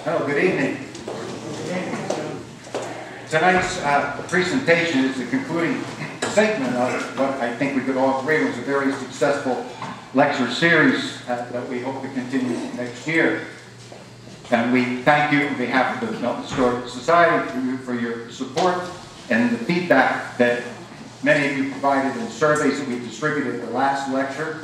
Well, good evening. Tonight's presentation is the concluding segment of what I think we could all agree was a very successful lecture series that we hope to continue next year. And we thank you on behalf of the Milton Historical Society for your support and the feedback that many of you provided in surveys that we distributed at the last lecture.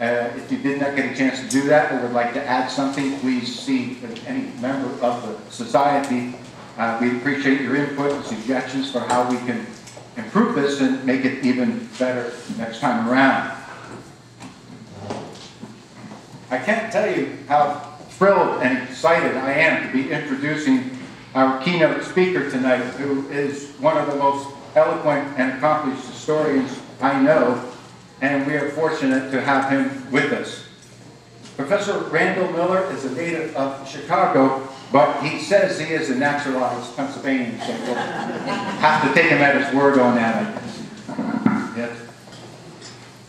If you did not get a chance to do that or would like to add something, please see any member of the society. We appreciate your input and suggestions for how we can improve this and make it even better next time around. I can't tell you how thrilled and excited I am to be introducing our keynote speaker tonight, who is one of the most eloquent and accomplished historians I know, and we are fortunate to have him with us. Professor Randall Miller is a native of Chicago, but he says he is a naturalized Pennsylvanian, so we'll have to take him at his word on that, I guess. Yes.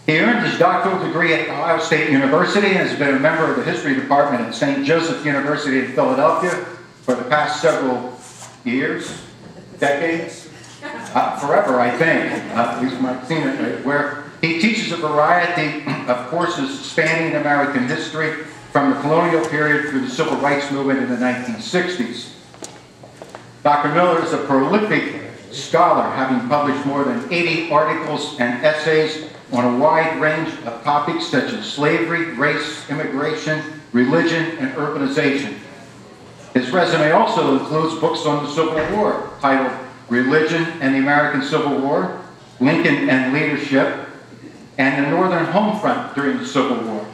He earned his doctoral degree at Ohio State University and has been a member of the history department at St. Joseph University in Philadelphia for the past several years, decades, forever, I think, at least I've seen it, where he teaches a variety of courses spanning American history from the colonial period through the civil rights movement in the 1960s. Dr. Miller is a prolific scholar, having published more than 80 articles and essays on a wide range of topics such as slavery, race, immigration, religion, and urbanization. His resume also includes books on the Civil War titled Religion and the American Civil War, Lincoln and Leadership, and the Northern Homefront during the Civil War.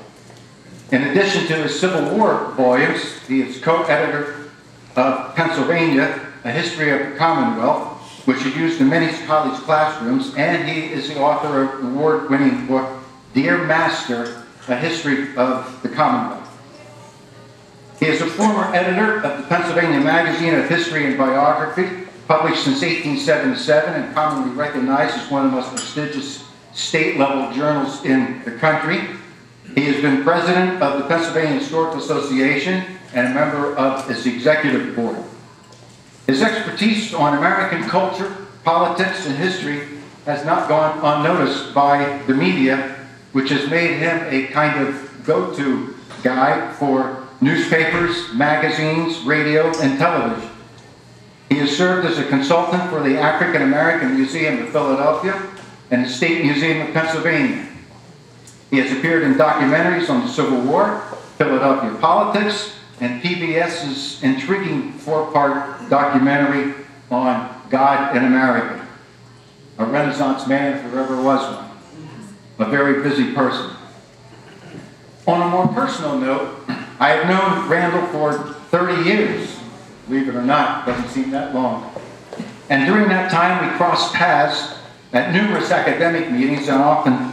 In addition to his Civil War volumes, he is co-editor of Pennsylvania, A History of the Commonwealth, which is used in many college classrooms, and he is the author of the award-winning book, Dear Master, A History of the Commonwealth. He is a former editor of the Pennsylvania Magazine of History and Biography, published since 1877 and commonly recognized as one of the most prestigious state-level journals in the country. He has been president of the Pennsylvania Historical Association and a member of its executive board. His expertise on American culture, politics, and history has not gone unnoticed by the media, which has made him a kind of go-to guy for newspapers, magazines, radio, and television. He has served as a consultant for the African American Museum of Philadelphia and the State Museum of Pennsylvania. He has appeared in documentaries on the Civil War, Philadelphia politics, and PBS's intriguing four-part documentary on God in America. A Renaissance man, if there ever was one. A very busy person. On a more personal note, I have known Randall for 30 years. Believe it or not, doesn't seem that long. And during that time, we crossed paths at numerous academic meetings and often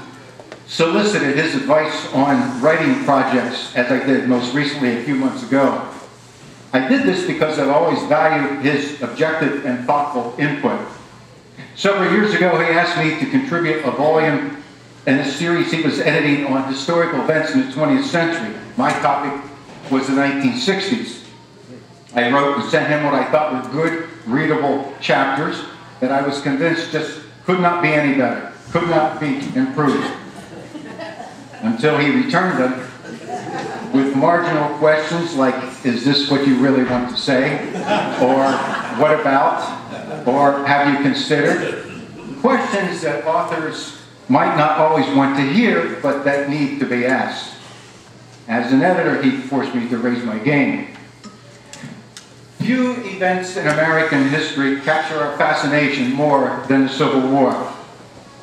solicited his advice on writing projects, as I did most recently a few months ago. I did this because I've always valued his objective and thoughtful input. Several years ago, he asked me to contribute a volume in a series he was editing on historical events in the 20th century. My topic was the 1960s. I wrote and sent him what I thought were good, readable chapters that I was convinced just could not be any better, could not be improved, until he returned them with marginal questions like, is this what you really want to say? Or what about? Or have you considered? Questions that authors might not always want to hear, but that need to be asked. As an editor, he forced me to raise my game. Few events in American history capture our fascination more than the Civil War.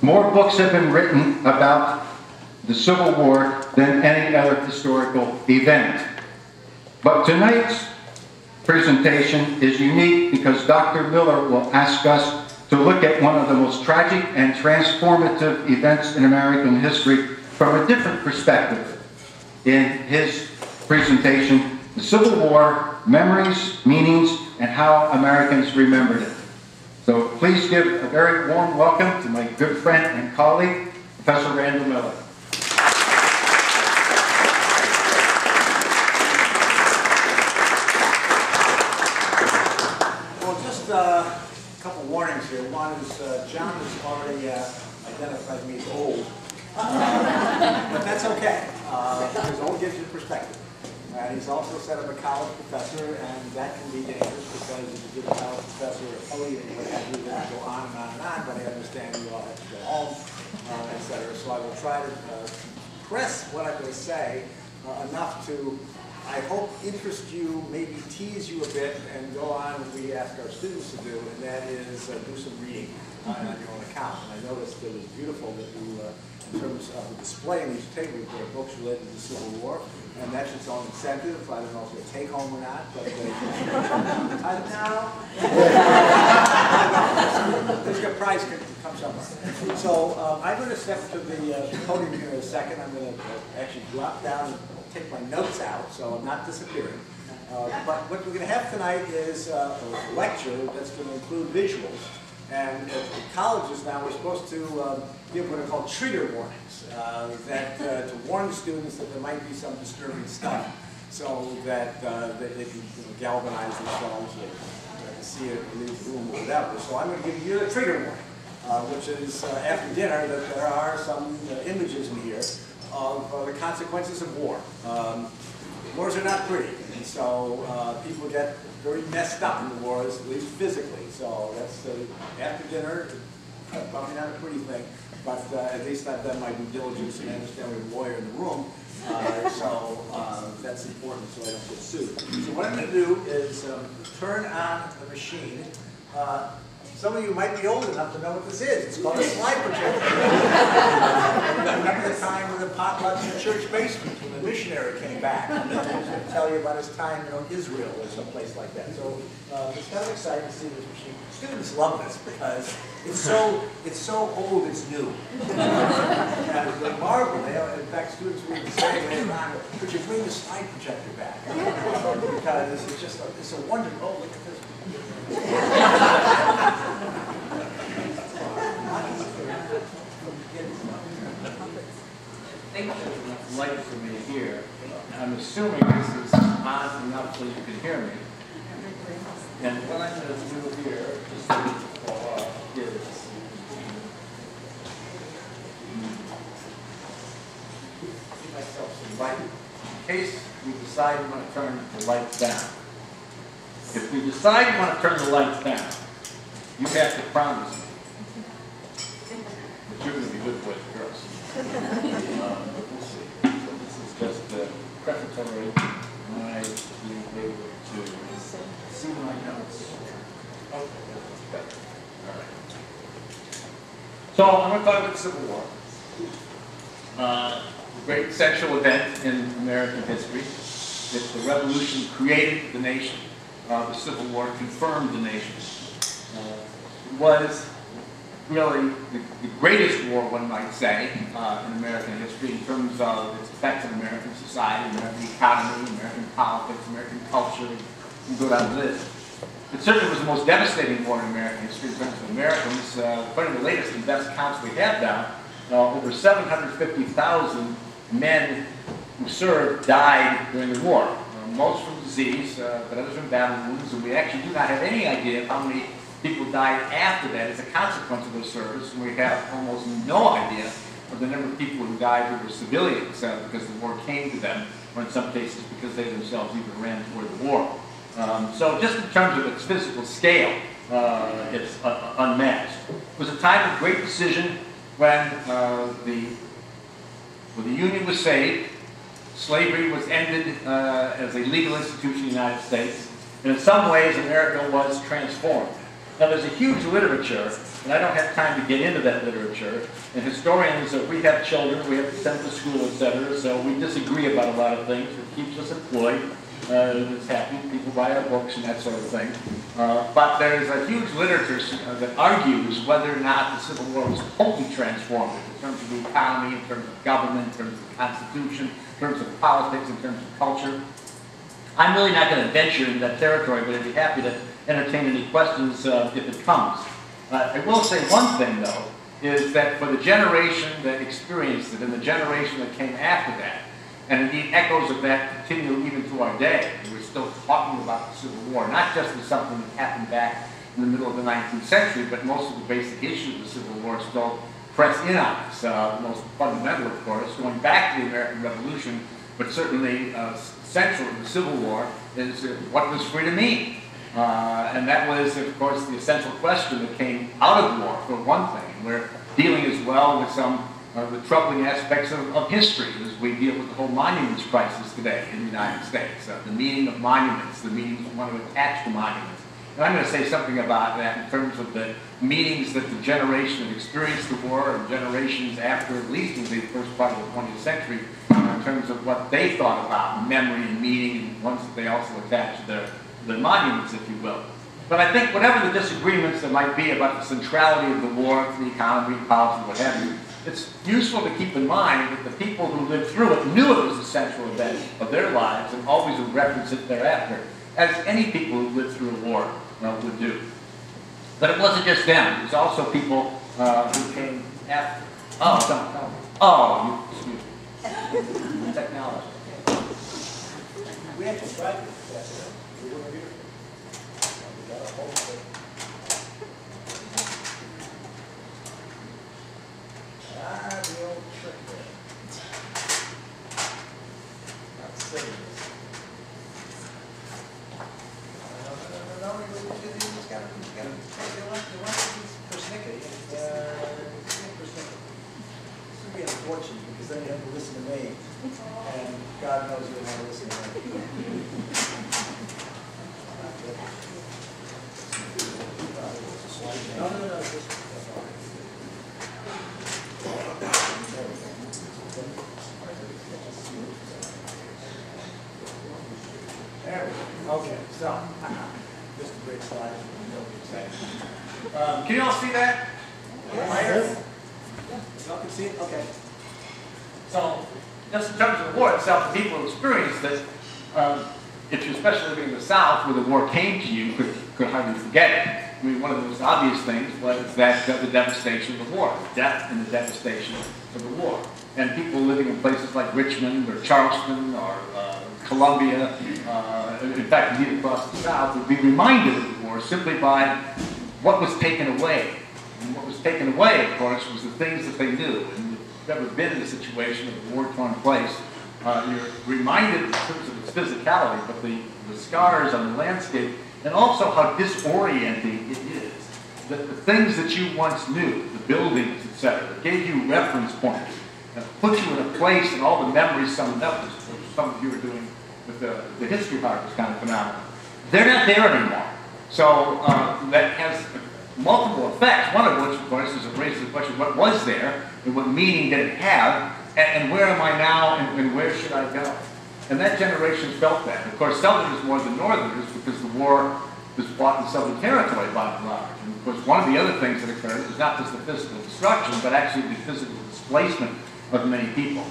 More books have been written about the Civil War than any other historical event. But tonight's presentation is unique because Dr. Miller will ask us to look at one of the most tragic and transformative events in American history from a different perspective. In his presentation, the Civil War, Memories, Meanings, and How Americans Remembered It. So please give a very warm welcome to my good friend and colleague, Professor Randall Miller. warnings here. One is John has already identified me as old. But that's okay, because old gives you perspective. And he's also set up a college professor, and that can be dangerous because if you give a college professor a podium and what have you, then go on and on and on, but I understand you all have to go home, etc. So I will try to press what I'm going to say enough to, I hope, interest you, maybe tease you a bit, and go on what we ask our students to do, and that is do some reading on your own account. And I noticed it was beautiful that you, in terms of the display in these tables, there are books related to the Civil War, and that's its own incentive. I don't know if it's a take-home or not, but there's a prize can come somewhere. So I'm going to step to the podium here in a second. I'm going to actually drop down and take my notes out, so I'm not disappearing. But what we're going to have tonight is a lecture that's going to include visuals. And at colleges now, we're supposed to give what are called trigger warnings, to warn the students that there might be some disturbing stuff, so that they can galvanize themselves or see it or leave the room or whatever. So I'm going to give you a trigger warning, which is after dinner that there are some images in here of the consequences of war. Wars are not pretty, and so people get very messed up in the wars, at least physically. So that's after dinner, probably not a pretty thing, but at least I've done my due diligence and I understand we have a lawyer in the room. So that's important so I don't get sued. So what I'm going to do is turn on the machine. Some of you might be old enough to know what this is. It's called a slide projector. Remember the time with the potlucks in the church basement when the missionary came back and he was going to tell you about his time in Israel or someplace like that. So it's kind of exciting to see this machine. Students love this because it's so old it's new. And they marvel. In fact, students will even say later on, could you bring the slide projector back? Because it's just it's a wonder. Oh, look at this. Light for me here. I'm assuming this is on enough so you can hear me. And what I'm going to do here is give myself some light in case we decide we want to turn the lights down. If we decide we want to turn the lights down, you have to promise me that you're going to be good boys and girls. We'll see. So this is just prefatory. My being able to see my notes. Okay, that's better. All right. So I'm going to talk about the Civil War. The great central event in American history. It's the revolution created the nation. The Civil War confirmed the nation. It was really the greatest war, one might say, in American history in terms of its effect on American society, American economy, American politics, American culture, and go down the list. It certainly was the most devastating war in American history in terms of Americans. According to the latest and best counts we have now, over 750,000 men who served died during the war. Most from disease, but others from battle wounds, and we actually do not have any idea of how many people died after that as a consequence of their service, and we have almost no idea of the number of people who died who were civilians because the war came to them, or in some cases because they themselves even ran toward the war. So just in terms of its physical scale, it's unmatched. It was a time of great decision when the Union was saved. Slavery was ended as a legal institution in the United States, and in some ways America was transformed. Now there's a huge literature, and I don't have time to get into that literature, and historians, we have children, we have to send to school, etc., so we disagree about a lot of things. It keeps us employed, it's happy, people buy our books and that sort of thing. But there's a huge literature that argues whether or not the Civil War was totally transformative in terms of the economy, in terms of government, in terms of the Constitution, in terms of politics, in terms of culture. I'm really not going to venture into that territory, but I'd be happy to entertain any questions if it comes. I will say one thing, though, is that for the generation that experienced it and the generation that came after that, and indeed echoes of that continue even to our day, we're still talking about the Civil War, not just as something that happened back in the middle of the 19th century, but most of the basic issues of the Civil War still press in on us. The most fundamental, of course, going back to the American Revolution, but certainly central to the Civil War, is what does freedom mean? And that was, of course, the essential question that came out of the war, for one thing. We're dealing as well with some of the troubling aspects of history as we deal with the whole monuments crisis today in the United States. The meaning of monuments, the meaning we want to attach to monuments. And I'm going to say something about that in terms of the meanings that the generation that experienced the war and generations after, at least in the first part of the 20th century, in terms of what they thought about memory and meaning, and ones that they also attached to their monuments, if you will. But I think whatever the disagreements there might be about the centrality of the war to the economy, policy, what have you, it's useful to keep in mind that the people who lived through it knew it was a central event of their lives and always would reference it thereafter, as any people who lived through a war would do. But it wasn't just them. It was also people who came after. Excuse me. Technology. We have to try this. We were here. We got a whole thing. The old trick there. Not silly. No, you just got to persnickety. This would be unfortunate because then you have to listen to me, and God knows you don't want to listen to me. No. There we go. Okay, so just a great slide. Can you all see that? Yes. Y'all can see it? Okay. So, just in terms of the war itself, the people who experienced it, if you're especially living in the South where the war came to you, could hardly forget it. I mean, one of the most obvious things was that the devastation of the war, the death and the devastation of the war. And people living in places like Richmond or Charleston or Columbia, in fact, indeed across the South, would be reminded of the war simply by what was taken away. And what was taken away, of course, was the things that they knew. And if you've ever been in a situation of a war-torn place, you're reminded in terms of its physicality, but the scars on the landscape, and also how disorienting it is. That the things that you once knew, the buildings, etc., that gave you reference points, and put you in a place and all the memories summed up, as some of you are doing with the history harvest kind of phenomenon. They're not there anymore. So that has multiple effects, one of which, of course, is it raises the question, what was there, and what meaning did it have, and where am I now, and where should I go? And that generation felt that. Of course, Southerners more than Northerners, because the war was fought in Southern territory by and large. And of course, one of the other things that occurred was not just the physical destruction, but actually the physical displacement of many people.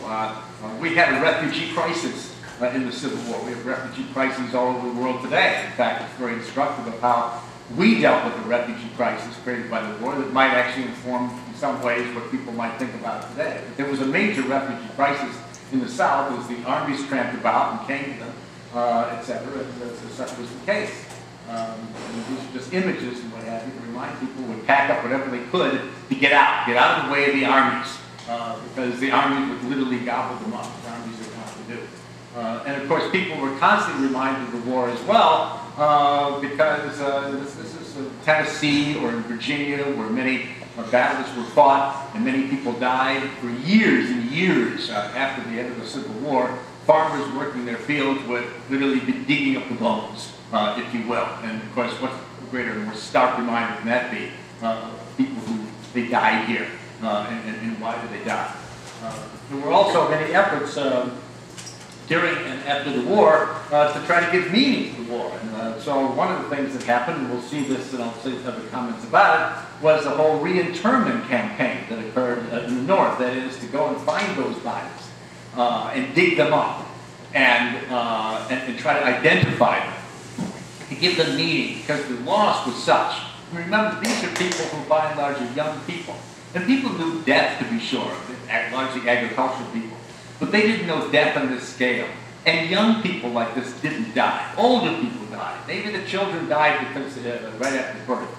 We had a refugee crisis in the Civil War. We have refugee crises all over the world today. In fact, it's very instructive of how we dealt with the refugee crisis created by the war that might actually inform, in some ways, what people might think about it today. But there was a major refugee crisis in the South as the armies tramped about and came to them, etc. As such was the case. And these are just images and what have you to remind people would pack up whatever they could to get out of the way of the armies, because the armies would literally gobble them up. The armies are not to do. And of course, people were constantly reminded of the war as well, because this is Tennessee or in Virginia, where many battles were fought and many people died for years and years after the end of the Civil War. Farmers working their fields would literally be digging up the bones, if you will. And of course, what's greater and more stark reminder than that be? People who they died here, and why did they die? There were also many efforts during and after the war to try to give meaning to the war. And so one of the things that happened, and we'll see this and I'll say other comments about it, was the whole reinterment campaign that occurred in the North. That is, to go and find those bodies and dig them up and try to identify them, to give them meaning, because the loss was such. Remember, these are people who by and large are young people. And people knew death, to be sure, largely agricultural people. But they didn't know death on this scale. And young people like this didn't die. Older people died. died. Maybe the children died because right after birth,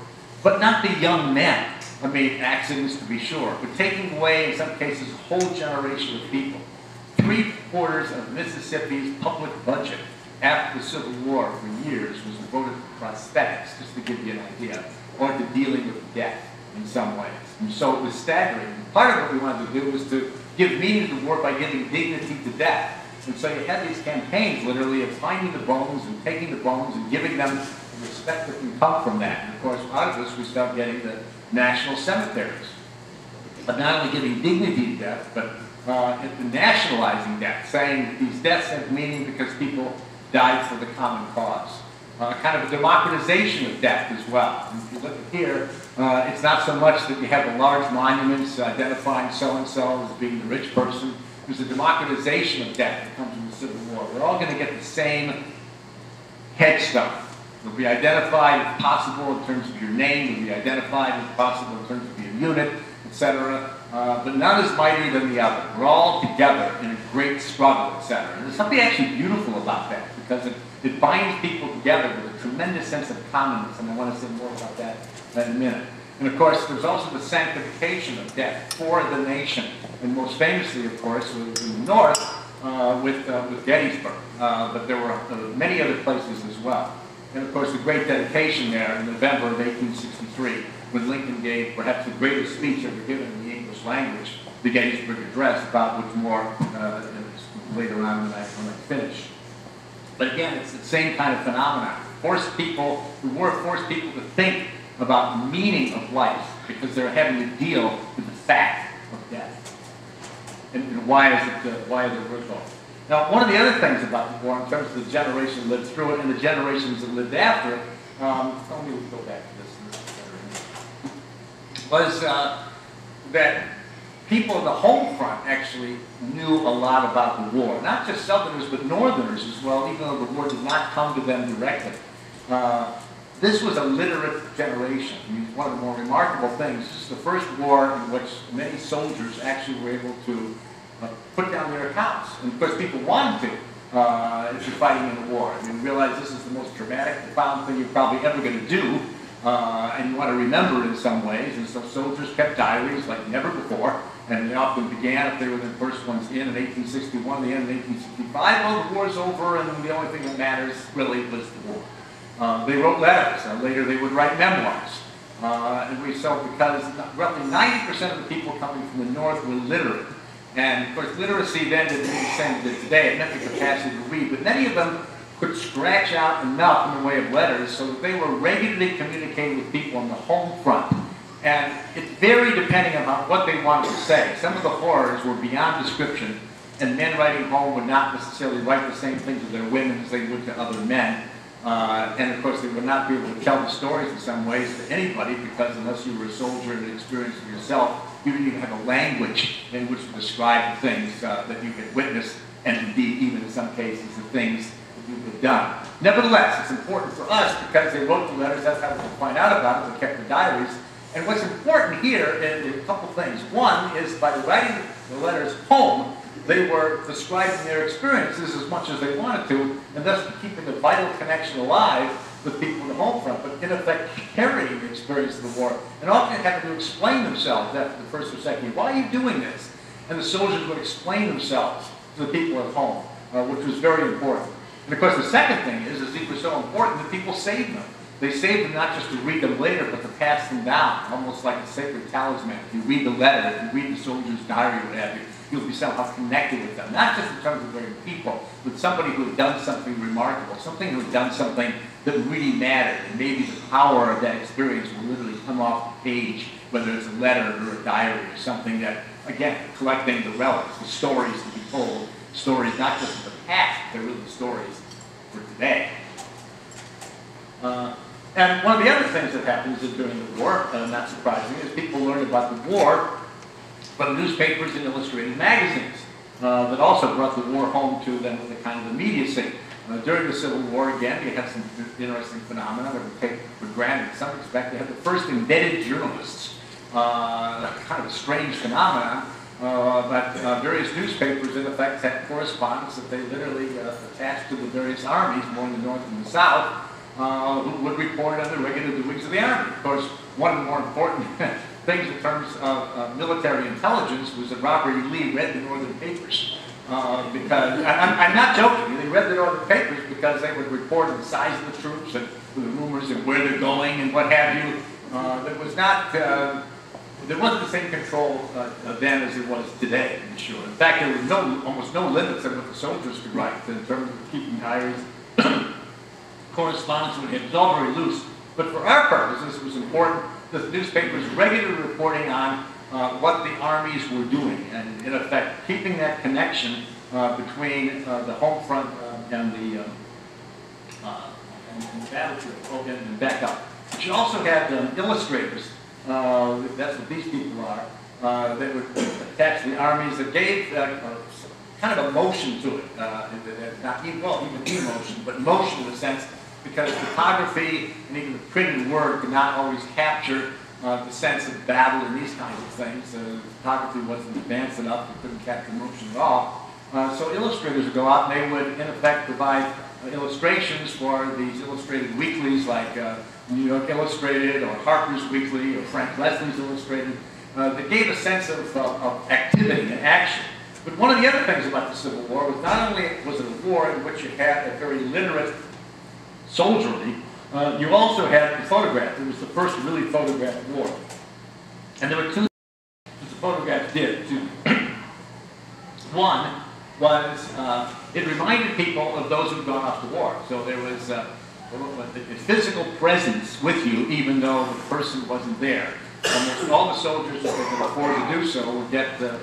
but not the young men. I mean, accidents to be sure, but taking away, in some cases, a whole generation of people. 3/4 of Mississippi's public budget after the Civil War for years was devoted to prosthetics, just to give you an idea, or to dealing with death in some ways. And so it was staggering. And part of what we wanted to do was to give meaning to the war by giving dignity to death. And so you had these campaigns, literally, of finding the bones and taking the bones and giving them the respect that can come from that. And of course, out of this, we start getting the national cemeteries. But not only giving dignity to death, but nationalizing death, saying that these deaths have meaning because people died for the common cause. Kind of a democratization of death as well. And if you look at here, it's not so much that you have the large monuments identifying so-and-so as being the rich person. There's a democratization of death that comes from the Civil War. We're all going to get the same headstone. It'll be identified if possible in terms of your name. It'll be identified if possible in terms of your unit, etc. But none is mightier than the other. We're all together in a great struggle, etc. And there's something actually beautiful about that because it binds people together with a tremendous sense of commonness, and I want to say more about that in a minute. And of course, there's also the sanctification of death for the nation, and most famously, of course, was in the North with Gettysburg, but there were many other places as well. And of course, the great dedication there in November of 1863, when Lincoln gave perhaps the greatest speech ever given in the English language, the Gettysburg Address, about which more later on when I finish. But again, it's the same kind of phenomenon. The war forced people to think about the meaning of life because they're having to deal with the fact of death. And why is it worth all? Now, one of the other things about the war, in terms of the generation that lived through it and the generations that lived after it, let me go back to this, was that people in the home front actually knew a lot about the war. Not just Southerners, but Northerners as well, even though the war did not come to them directly. This was a literate generation. I mean, one of the more remarkable things. This is the first war in which many soldiers actually were able to put down their accounts. And of course, people wanted to if you're fighting in a war. I mean, realize this is the most traumatic, profound thing you're probably ever going to do. And you want to remember it in some ways. And so soldiers kept diaries like never before. And they often began, if they were the first ones in 1861, they ended in 1865. Well, the war's over, and the only thing that matters really was the war. They wrote letters. Later, they would write memoirs. And we saw because roughly 90% of the people coming from the North were literate. And of course, literacy then didn't mean the same as today. It meant the capacity to read. But many of them could scratch out enough in the way of letters so that they were regularly communicating with people on the home front. And it varied depending on what they wanted to say. Some of the horrors were beyond description, and men writing home would not necessarily write the same things to their women as they would to other men. And of course, they would not be able to tell the stories in some ways to anybody because unless you were a soldier and experienced it yourself, you didn't even have a language in which to describe the things that you had witnessed, and indeed, even in some cases, the things that you had done. Nevertheless, it's important for us because they wrote the letters. That's how we could find out about it. They kept the diaries. And what's important here is a couple things. One is by writing the letters home, they were describing their experiences as much as they wanted to, and thus keeping a vital connection alive with people in the home front, but in effect carrying the experience of the war, and often having to explain themselves after the first or second year. Why are you doing this? And the soldiers would explain themselves to the people at home, which was very important. And of course, the second thing is these were so important that people saved them. They saved them not just to read them later, but to pass them down, almost like a sacred talisman. If you read the letter, if you read the soldier's diary, what have you, you'll be somehow connected with them. Not just in terms of their people, but somebody who had done something remarkable, something who had done something that really mattered. And maybe the power of that experience will literally come off the page, whether it's a letter or a diary or something that, again, collecting the relics, the stories to be told, stories not just of the past, they're really stories for today. And one of the other things that happens during the war, not surprisingly, is people learned about the war from newspapers and illustrated magazines that also brought the war home to them with a kind of immediacy. During the Civil War, again, you have some interesting phenomena that we take for granted in some respect. You have the first embedded journalists, kind of a strange phenomenon, but various newspapers, in effect, had correspondence that they literally attached to the various armies, more in the North and the South, who would report on the regular doings of the Army. Of course, one of the more important things in terms of military intelligence was that Robert E. Lee read the Northern papers. Because, I'm not joking, they read the Northern papers because they would report on the size of the troops and the rumors of where they're going and what have you. There wasn't the same control then as there was today, I'm sure. In fact, there was almost no limits on what the soldiers could write in terms of keeping diaries, correspondence with him. It was all very loose. But for our purposes, it was important that the newspapers regularly reporting on what the armies were doing, and in effect, keeping that connection between the home front and the battlefield, and back up. But you also had illustrators. That's what these people are. That would attach the armies that gave kind of emotion to it. Not even emotion, but motion in a sense, because photography and even the printed word could not always capture the sense of battle and these kinds of things. Photography wasn't advanced enough; it couldn't capture motion at all. So illustrators would go out and they would, in effect, provide illustrations for these illustrated weeklies like New York Illustrated or Harper's Weekly or Frank Leslie's Illustrated that gave a sense of activity and action. But one of the other things about the Civil War was not only was it a war in which you had a very literate soldiery, you also had the photograph. It was the first really photographed war. And there were two things the photographs did. One was it reminded people of those who'd gone off to war. So there was a physical presence with you, even though the person wasn't there. Almost all the soldiers, if they could afford to do so, would get their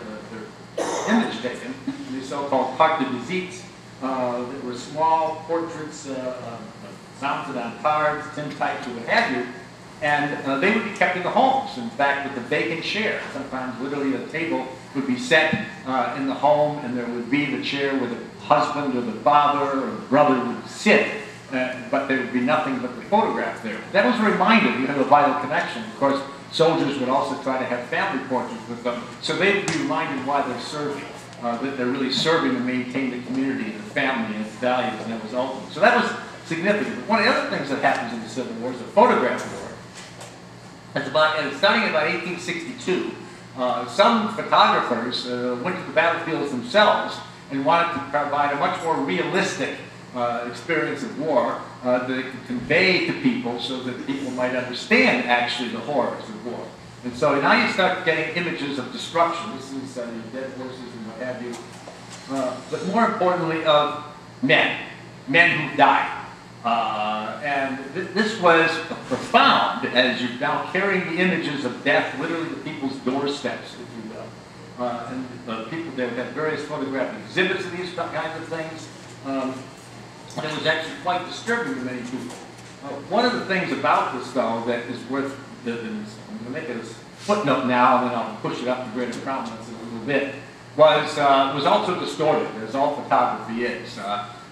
image taken. These so-called carte de visite. That were small portraits mounted on cards, tin types, or what have you. And they would be kept in the homes. In fact, with the vacant chair. Sometimes literally a table would be set in the home, and there would be the chair where the husband or the father or the brother would sit, but there would be nothing but the photograph there. That was a reminder you had a vital connection. Of course, soldiers would also try to have family portraits with them, so they would be reminded why they're serving, that they're really serving to maintain the community and the family and its values, and that was ultimate. So that was significant. But one of the other things that happens in the Civil War is the photograph war. Starting in about 1862, some photographers went to the battlefields themselves and wanted to provide a much more realistic experience of war that they could convey to people so that people might understand actually the horrors of war. And so now you start getting images of destruction. This is your dead horses and what have you. But more importantly of men who died. And this was profound as you're now carrying the images of death literally to people's doorsteps, if you will. And people, they would have various photographic exhibits of these kinds of things. And it was actually quite disturbing to many people. One of the things about this, though, that is worth, I'm going to make it a footnote now, and then I'll push it up to greater prominence in a little bit, was also distorted, as all photography is.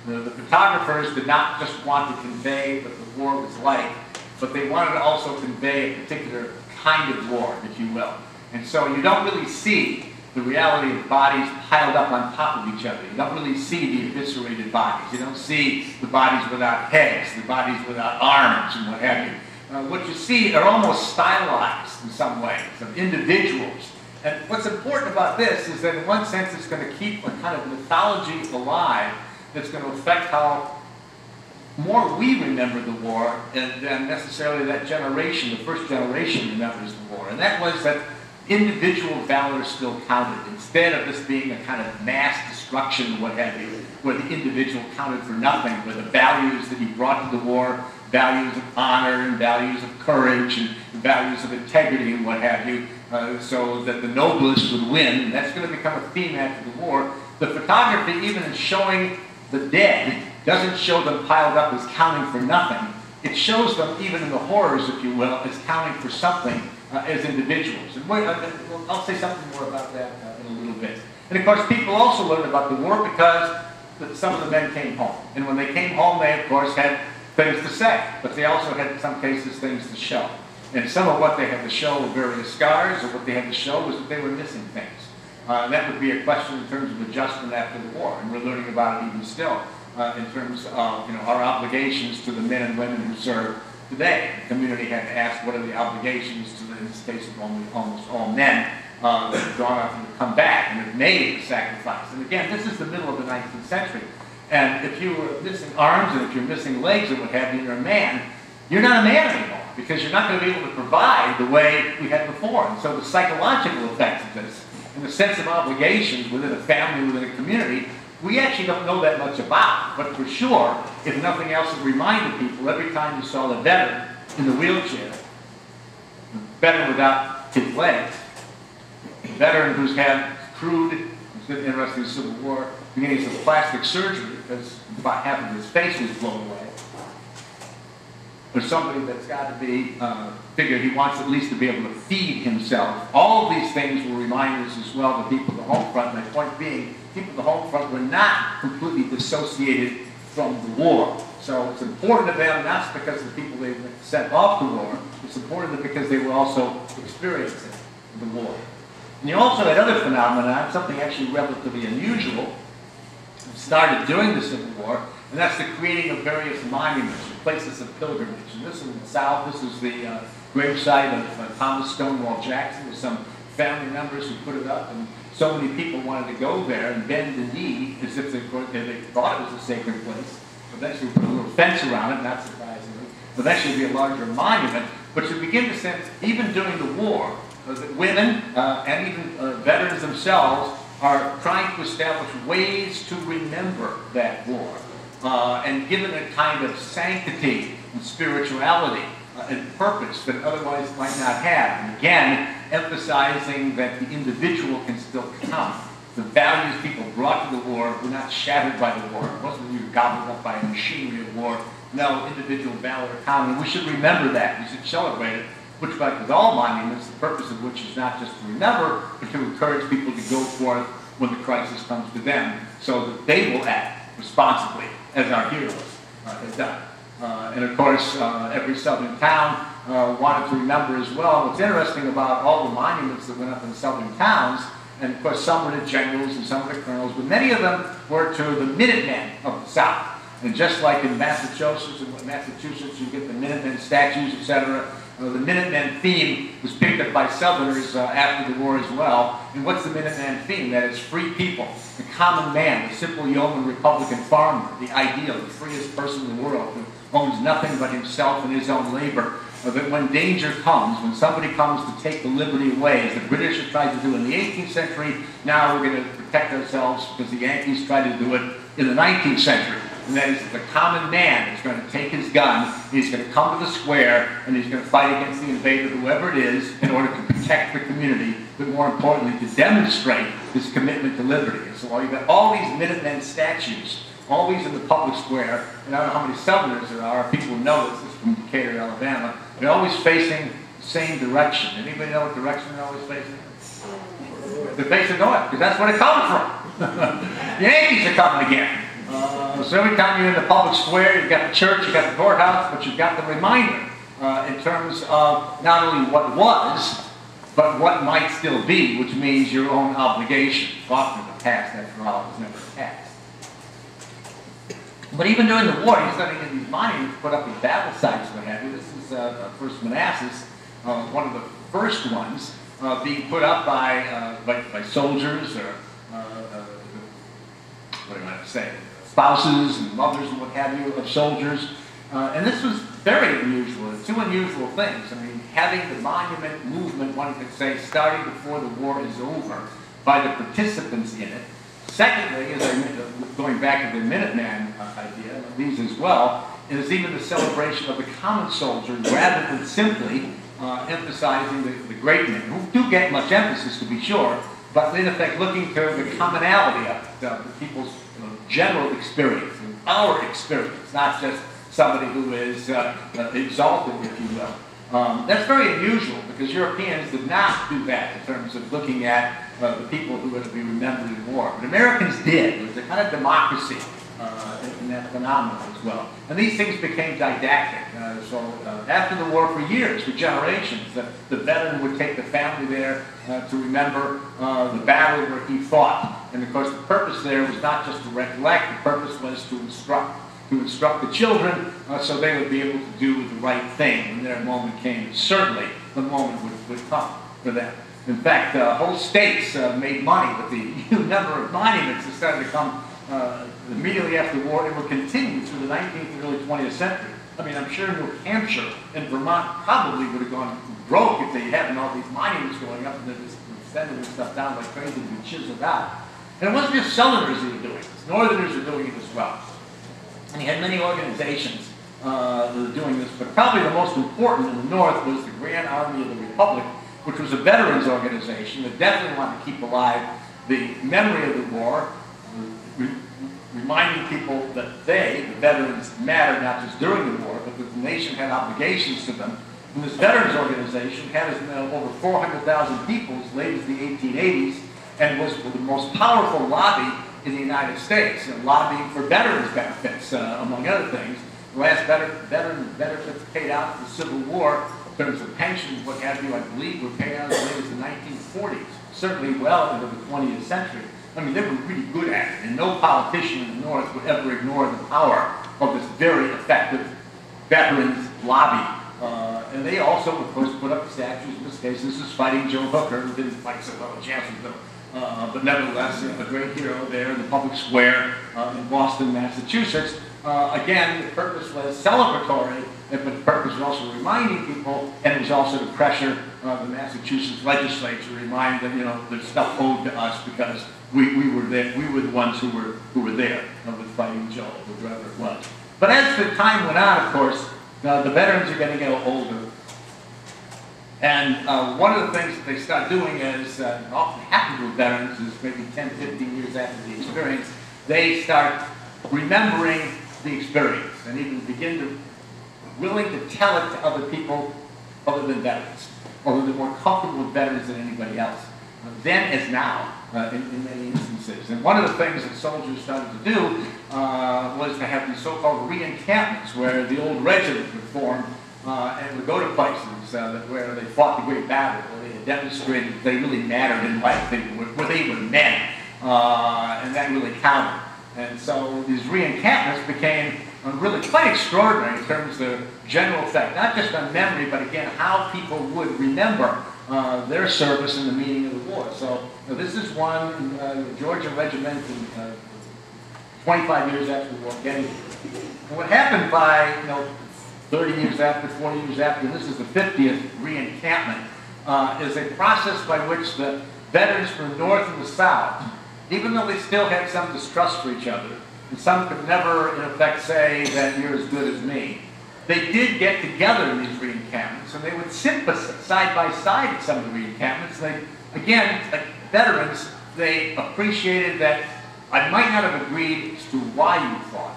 The photographers did not just want to convey what the war was like, but they wanted to also convey a particular kind of war, if you will. And so you don't really see the reality of bodies piled up on top of each other. You don't really see the eviscerated bodies. You don't see the bodies without heads, the bodies without arms, and what have you. What you see are almost stylized in some ways of individuals. And what's important about this is that in one sense it's going to keep a kind of mythology alive that's going to affect how more we remember the war than necessarily that generation, the first generation, remembers the war. And that was that individual valor still counted, instead of this being a kind of mass destruction, what have you, where the individual counted for nothing, where the values that he brought to the war, values of honor and values of courage and values of integrity and what have you, so that the noblest would win. And that's going to become a theme after the war. The photography, even in showing the dead, doesn't show them piled up as counting for nothing. It shows them, even in the horrors, if you will, as counting for something as individuals. And I'll say something more about that in a little bit. And of course, people also learned about the war because some of the men came home. And when they came home, they, of course, had things to say. But they also had, in some cases, things to show. And some of what they had to show were various scars, or what they had to show was that they were missing things. That would be a question in terms of adjustment after the war, and we're learning about it even still. in terms of our obligations to the men and women who serve today. The community had to ask what are the obligations to the, in this case of almost all men that have gone off and come back and have made a sacrifice. And again, this is the middle of the 19th century. And if you were missing arms and if you're missing legs and what have you, and you're a man, you're not a man anymore because you're not going to be able to provide the way we had before. And so the psychological effects of this and the sense of obligations within a family, within a community, we actually don't know that much about. But for sure, if nothing else, it reminded people every time you saw the veteran in the wheelchair, the veteran without his legs, the veteran who's had crude, who's been interested in the Civil War, beginnings of plastic surgery because about half of his face was blown away. There's somebody that's got to be, figure he wants at least to be able to feed himself. All of these things will remind us as well, the people at the home front. My point being, people at the home front were not completely dissociated from the war. So it's important to them, not because of the people they sent off to war, it's important because they were also experiencing the war. And you also had other phenomena, something actually relatively unusual, started during the Civil War, and that's the creating of various monuments, or places of pilgrimage. And this is in the South. This is the gravesite of Thomas Stonewall Jackson with some family members who put it up, and so many people wanted to go there and bend the knee as if they thought it was a sacred place. Eventually put a little fence around it, not surprisingly. Eventually be a larger monument, but you begin to sense, even during the war, that women and even veterans themselves are trying to establish ways to remember that war and give it a kind of sanctity and spirituality and purpose that otherwise might not have. And again, emphasizing that the individual can still count. The values people brought to the war were not shattered by the war. It wasn't you gobbled up by a machinery of war. No, individual valor counted. We should remember that. We should celebrate it. Which, like with all monuments, the purpose of which is not just to remember, but to encourage people to go forth when the crisis comes to them, so that they will act responsibly, as our heroes have done. And of course, every southern town wanted to remember as well. What's interesting about all the monuments that went up in southern towns, and of course some were to generals and some were to colonels, but many of them were to the Minutemen of the South. And just like in Massachusetts, you get the Minutemen statues, etc. The Minutemen theme was picked up by Southerners after the war as well. And what's the Minuteman theme? That is free people, the common man, the simple yeoman Republican farmer, the ideal, the freest person in the world who owns nothing but himself and his own labor. That when danger comes, when somebody comes to take the liberty away, as the British have tried to do in the 18th century, now we're going to protect ourselves because the Yankees tried to do it in the 19th century. And that is that the common man is going to take his gun, he's going to come to the square, and he's going to fight against the invader, whoever it is, in order to protect the community, but more importantly, to demonstrate his commitment to liberty. And so you've got all these Minutemen statues, always in the public square, and I don't know how many Southerners there are, people know this is from Decatur, Alabama, they're always facing the same direction. Anybody know what direction they're always facing? They're facing north, because that's where they come from. The Yankees are coming again. So every time you're in the public square, you've got the church, you've got the courthouse, but you've got the reminder in terms of not only what was, but what might still be, which means your own obligation. Often the past, after all, is never the past. But even during the war, you're starting to get these monuments put up in battle sites, what have you. This is First Manassas, one of the first ones being put up by soldiers or what do I have to say? Spouses and mothers and what have you of soldiers. And this was very unusual. Two unusual things. I mean, having the monument movement, one could say, starting before the war is over by the participants in it. Secondly, going back to the Minuteman idea, these as well, is even the celebration of the common soldier rather than simply emphasizing the great men, who do get much emphasis to be sure, but in effect looking to the commonality of it, the people's general experience, and our experience, not just somebody who is exalted, if you will. That's very unusual because Europeans did not do that in terms of looking at the people who were to be remembered in war. But Americans did. It was a kind of democracy and that's phenomenal as well. And these things became didactic. So after the war, for years, for generations, the veteran would take the family there to remember the battle where he fought. And of course, the purpose there was not just to recollect, the purpose was to instruct the children so they would be able to do the right thing when their moment came. Certainly, the moment would come for them. In fact, whole states made money with the number of monuments that started to come immediately after the war and will continue through the 19th and early 20th century. I mean, I'm sure New Hampshire and Vermont probably would have gone broke if they hadn't all these monuments going up and they're just sending this stuff down like crazy to be chiseled out. And it wasn't just Southerners who were doing this. Northerners were doing it as well. And he had many organizations that were doing this, but probably the most important in the North was the Grand Army of the Republic, which was a veterans organization that definitely wanted to keep alive the memory of the war, reminding people that they, the veterans, mattered not just during the war, but that the nation had obligations to them. And this veterans organization had over 400,000 people as late as the 1880s and was the most powerful lobby in the United States, lobbying for veterans benefits, among other things. The last veteran benefits paid out in the Civil War, in terms of pensions, what have you, I believe were paid out as late as the 1940s, certainly well into the 20th century. I mean, they were really good at it, and no politician in the North would ever ignore the power of this very effective veterans lobby. And they also, of course, put up statues. In this case, this is fighting Joe Hooker, who didn't fight so well in Chancellorsville. But nevertheless, a great hero there in the public square in Boston, Massachusetts. Again, the purpose was celebratory, but the purpose was also reminding people, and it was also to pressure the Massachusetts legislature to remind them, there's stuff owed to us because we were there. We were the ones who were there with fighting Joe, or whoever it was. But as the time went on, of course, the veterans are going to get older. And one of the things that they start doing is, often happens with veterans, is maybe 10, 15 years after the experience, they start remembering the experience and even begin to willing to tell it to other people other than veterans, although they're more comfortable with veterans than anybody else, then as now, in many instances. And one of the things that soldiers started to do was to have these so-called re-encampments where the old regiment would form and would go to places where they fought the great battle, where they had demonstrated that they really mattered in life, where they were men, and that really counted. And so these re-encampments became really quite extraordinary in terms of their general effect, not just on memory, but again, how people would remember their service and the meaning of the war. So this is one in the Georgia Regiment, 25 years after the war, getting. And what happened by 30 years after, 40 years after, this is the 50th re-encampment, is a process by which the veterans from the North and the South, even though they still had some distrust for each other, and some could never, in effect, say that you're as good as me, they did get together in these re-encampments, and they would sit side by side at some of the re-encampments. They, again, like veterans, they appreciated that I might not have agreed as to why you fought,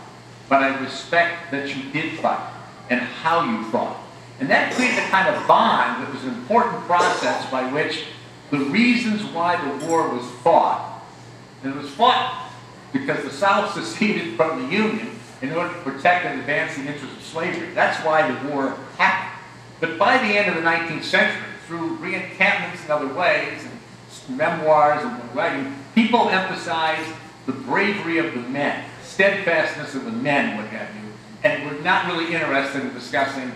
but I respect that you did fight and how you fought. And that created a kind of bond that was an important process by which the reasons why the war was fought, and it was fought because the South seceded from the Union in order to protect and advance the interests of slavery. That's why the war happened. But by the end of the 19th century, through re-encampments and other ways, and memoirs and writing, people emphasized the bravery of the men, steadfastness of the men, what have you, and were not really interested in discussing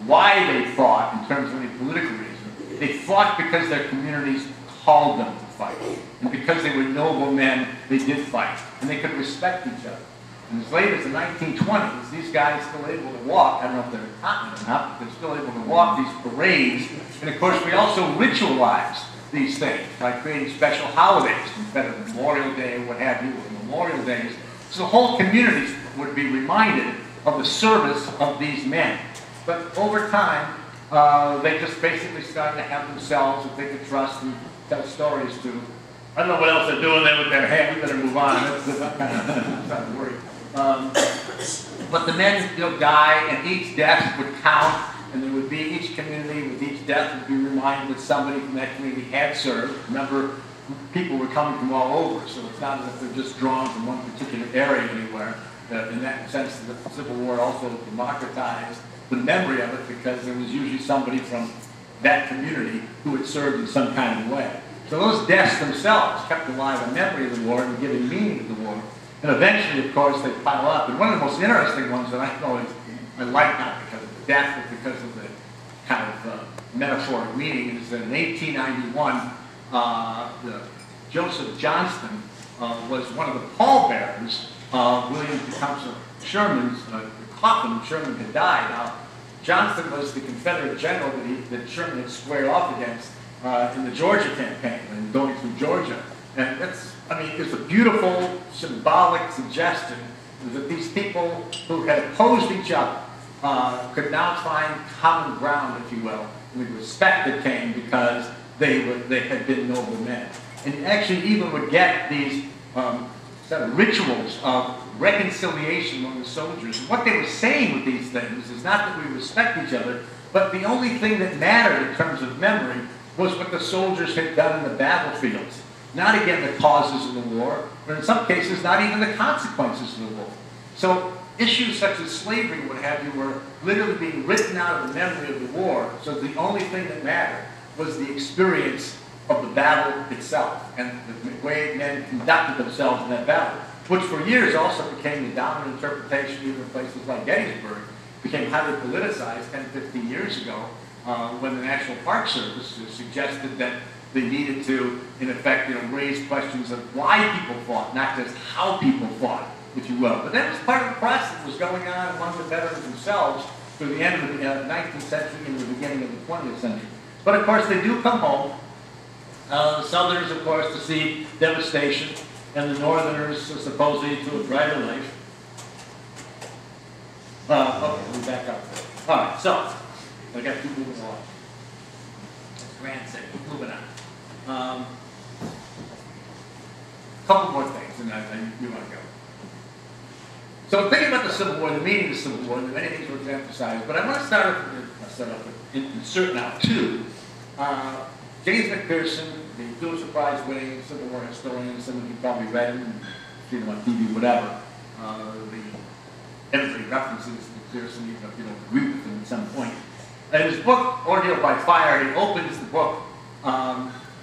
why they fought in terms of any political reason. They fought because their communities called them to fight. And because they were noble men, they did fight. And they could respect each other. And as late as the 1920s, these guys still able to walk. I don't know if they're continent or not, but they're still able to walk these parades. And of course, we also ritualized these things by creating special holidays, instead of Memorial Day or what have you, or Memorial Days. So the whole community would be reminded of the service of these men. But over time, they just basically started to have themselves that they could trust and tell stories to. I don't know what else they're doing there with their hand. We better move on. That's not to worry. But the men die, and each death would count, and there would be each community with each death would be reminded that somebody from that community had served. Remember, people were coming from all over, so it's not as if they're just drawn from one particular area anywhere. in that sense, the Civil War also democratized the memory of it because there was usually somebody from that community who had served in some kind of way. So those deaths themselves kept alive a memory of the war and giving meaning to the war. And eventually, of course, they pile up. And one of the most interesting ones that I like, not because of the death, but because of the kind of metaphoric meaning, is that in 1891, Joseph Johnston was one of the pallbearers of William Tecumseh Sherman's coffin. Sherman had died. Now, Johnston was the Confederate general that Sherman had squared off against in the Georgia campaign and going through Georgia. And it's a beautiful, symbolic suggestion that these people who had opposed each other could now find common ground, if you will, with respect that came because they had been noble men. And actually even would get these sort of rituals of reconciliation among the soldiers. And what they were saying with these things is not that we respect each other, but the only thing that mattered in terms of memory was what the soldiers had done in the battlefields. Not again the causes of the war, or in some cases not even the consequences of the war. So issues such as slavery and what have you were literally being written out of the memory of the war, so the only thing that mattered was the experience of the battle itself and the way men conducted themselves in that battle, which for years also became the dominant interpretation even in places like Gettysburg, became highly politicized 10, 15 years ago when the National Park Service suggested that they needed to, in effect, raise questions of why people fought, not just how people fought, if you will. But that was part of the process that was going on among the veterans themselves through the end of the 19th century and the beginning of the 20th century. But of course, they do come home. The Southerners, of course, to see devastation, and the Northerners supposedly to a brighter life. Okay, we'll back up. All right, so I got two moving along. That's grand thing. Moving on. Couple more things, and you want to go. So thinking about the Civil War, the meaning of the Civil War, there are many things we're going to emphasize, but I want to start with insert now two. James McPherson, the Pulitzer Prize winning Civil War historian, some of you probably read him and seen him on TV, whatever. Everybody references McPherson, even if you don't agree with him at some point. In his book, Ordeal by Fire, he opens the book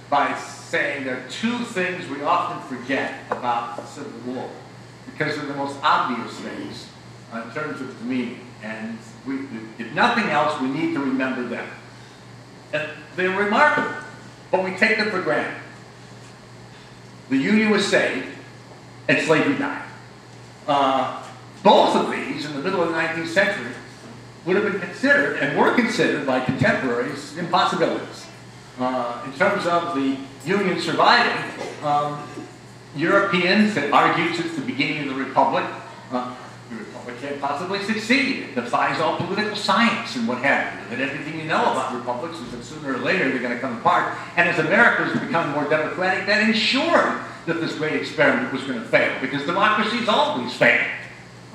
by saying there are two things we often forget about the Civil War, because they're the most obvious things in terms of the meaning. And if nothing else, we need to remember them. And they're remarkable, but we take them for granted. The Union was saved, and slavery died. Both of these, in the middle of the 19th century, would have been considered, and were considered by contemporaries, impossibilities. In terms of the Union surviving, Europeans had argued since the beginning of the Republic, the Republic can't possibly succeed. It defies all political science and what have you. That everything you know about republics is that sooner or later they're going to come apart. And as Americans become more democratic, that ensured that this great experiment was going to fail, because democracies always fail.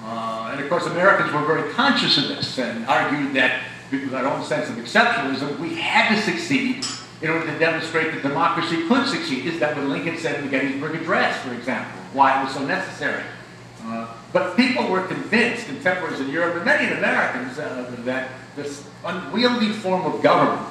And of course, Americans were very conscious of this and argued that, with our own sense of exceptionalism, we had to succeed in order to demonstrate that democracy could succeed. Is that what Lincoln said in the Gettysburg Address, for example, why it was so necessary? But people were convinced, contemporaries in Europe, and many Americans, that this unwieldy form of government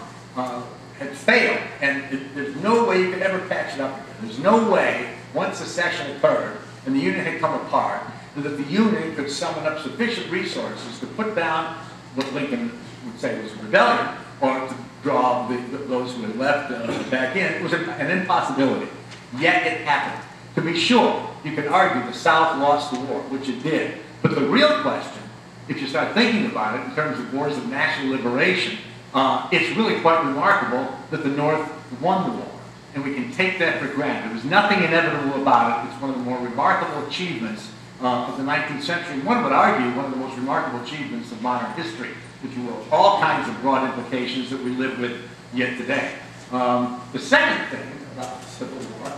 had failed, and there's no way you could ever patch it up again. There's no way, once secession occurred and the Union had come apart, that the Union could summon up sufficient resources to put down what Lincoln would say was a rebellion, or to draw those who had left back in. It was an impossibility. Yet it happened. To be sure, you could argue the South lost the war, which it did. But the real question, if you start thinking about it in terms of wars of national liberation, it's really quite remarkable that the North won the war. And we can take that for granted. There's nothing inevitable about it. It's one of the more remarkable achievements of the 19th century. One would argue one of the most remarkable achievements of modern history, if you will. All kinds of broad implications that we live with yet today. The second thing about the Civil War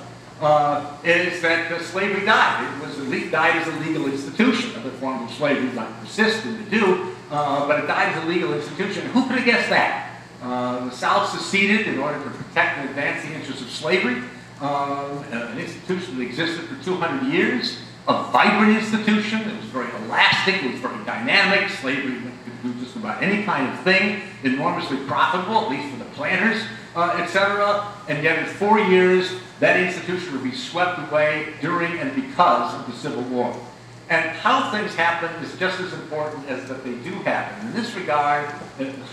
is that slavery died. It died as a legal institution. Other forms of slavery might persist and they do, but it died as a legal institution. Who could have guessed that? The South seceded in order to protect and advance the interests of slavery, an institution that existed for 200 years. a vibrant institution. It was very elastic. It was very dynamic. Slavery could do just about any kind of thing. Enormously profitable, at least for the planters, etc. And yet in 4 years, that institution would be swept away during and because of the Civil War. And how things happen is just as important as that they do happen. In this regard,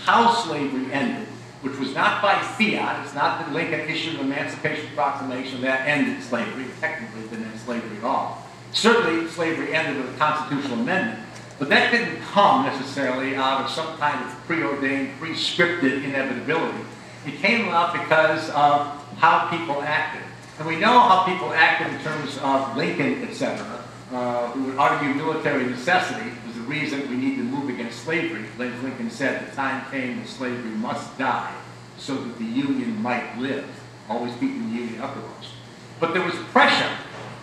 how slavery ended, which was not by fiat, it's not that Lincoln issued an Emancipation Proclamation that ended slavery. It technically didn't end slavery at all. Certainly, slavery ended with a constitutional amendment, but that didn't come necessarily out of some kind of preordained, pre-scripted inevitability. It came about because of how people acted. And we know how people acted in terms of Lincoln, etc., who would argue military necessity was the reason we need to move against slavery. Lincoln said the time came when slavery must die so that the Union might live, always keeping the Union uppermost. But there was pressure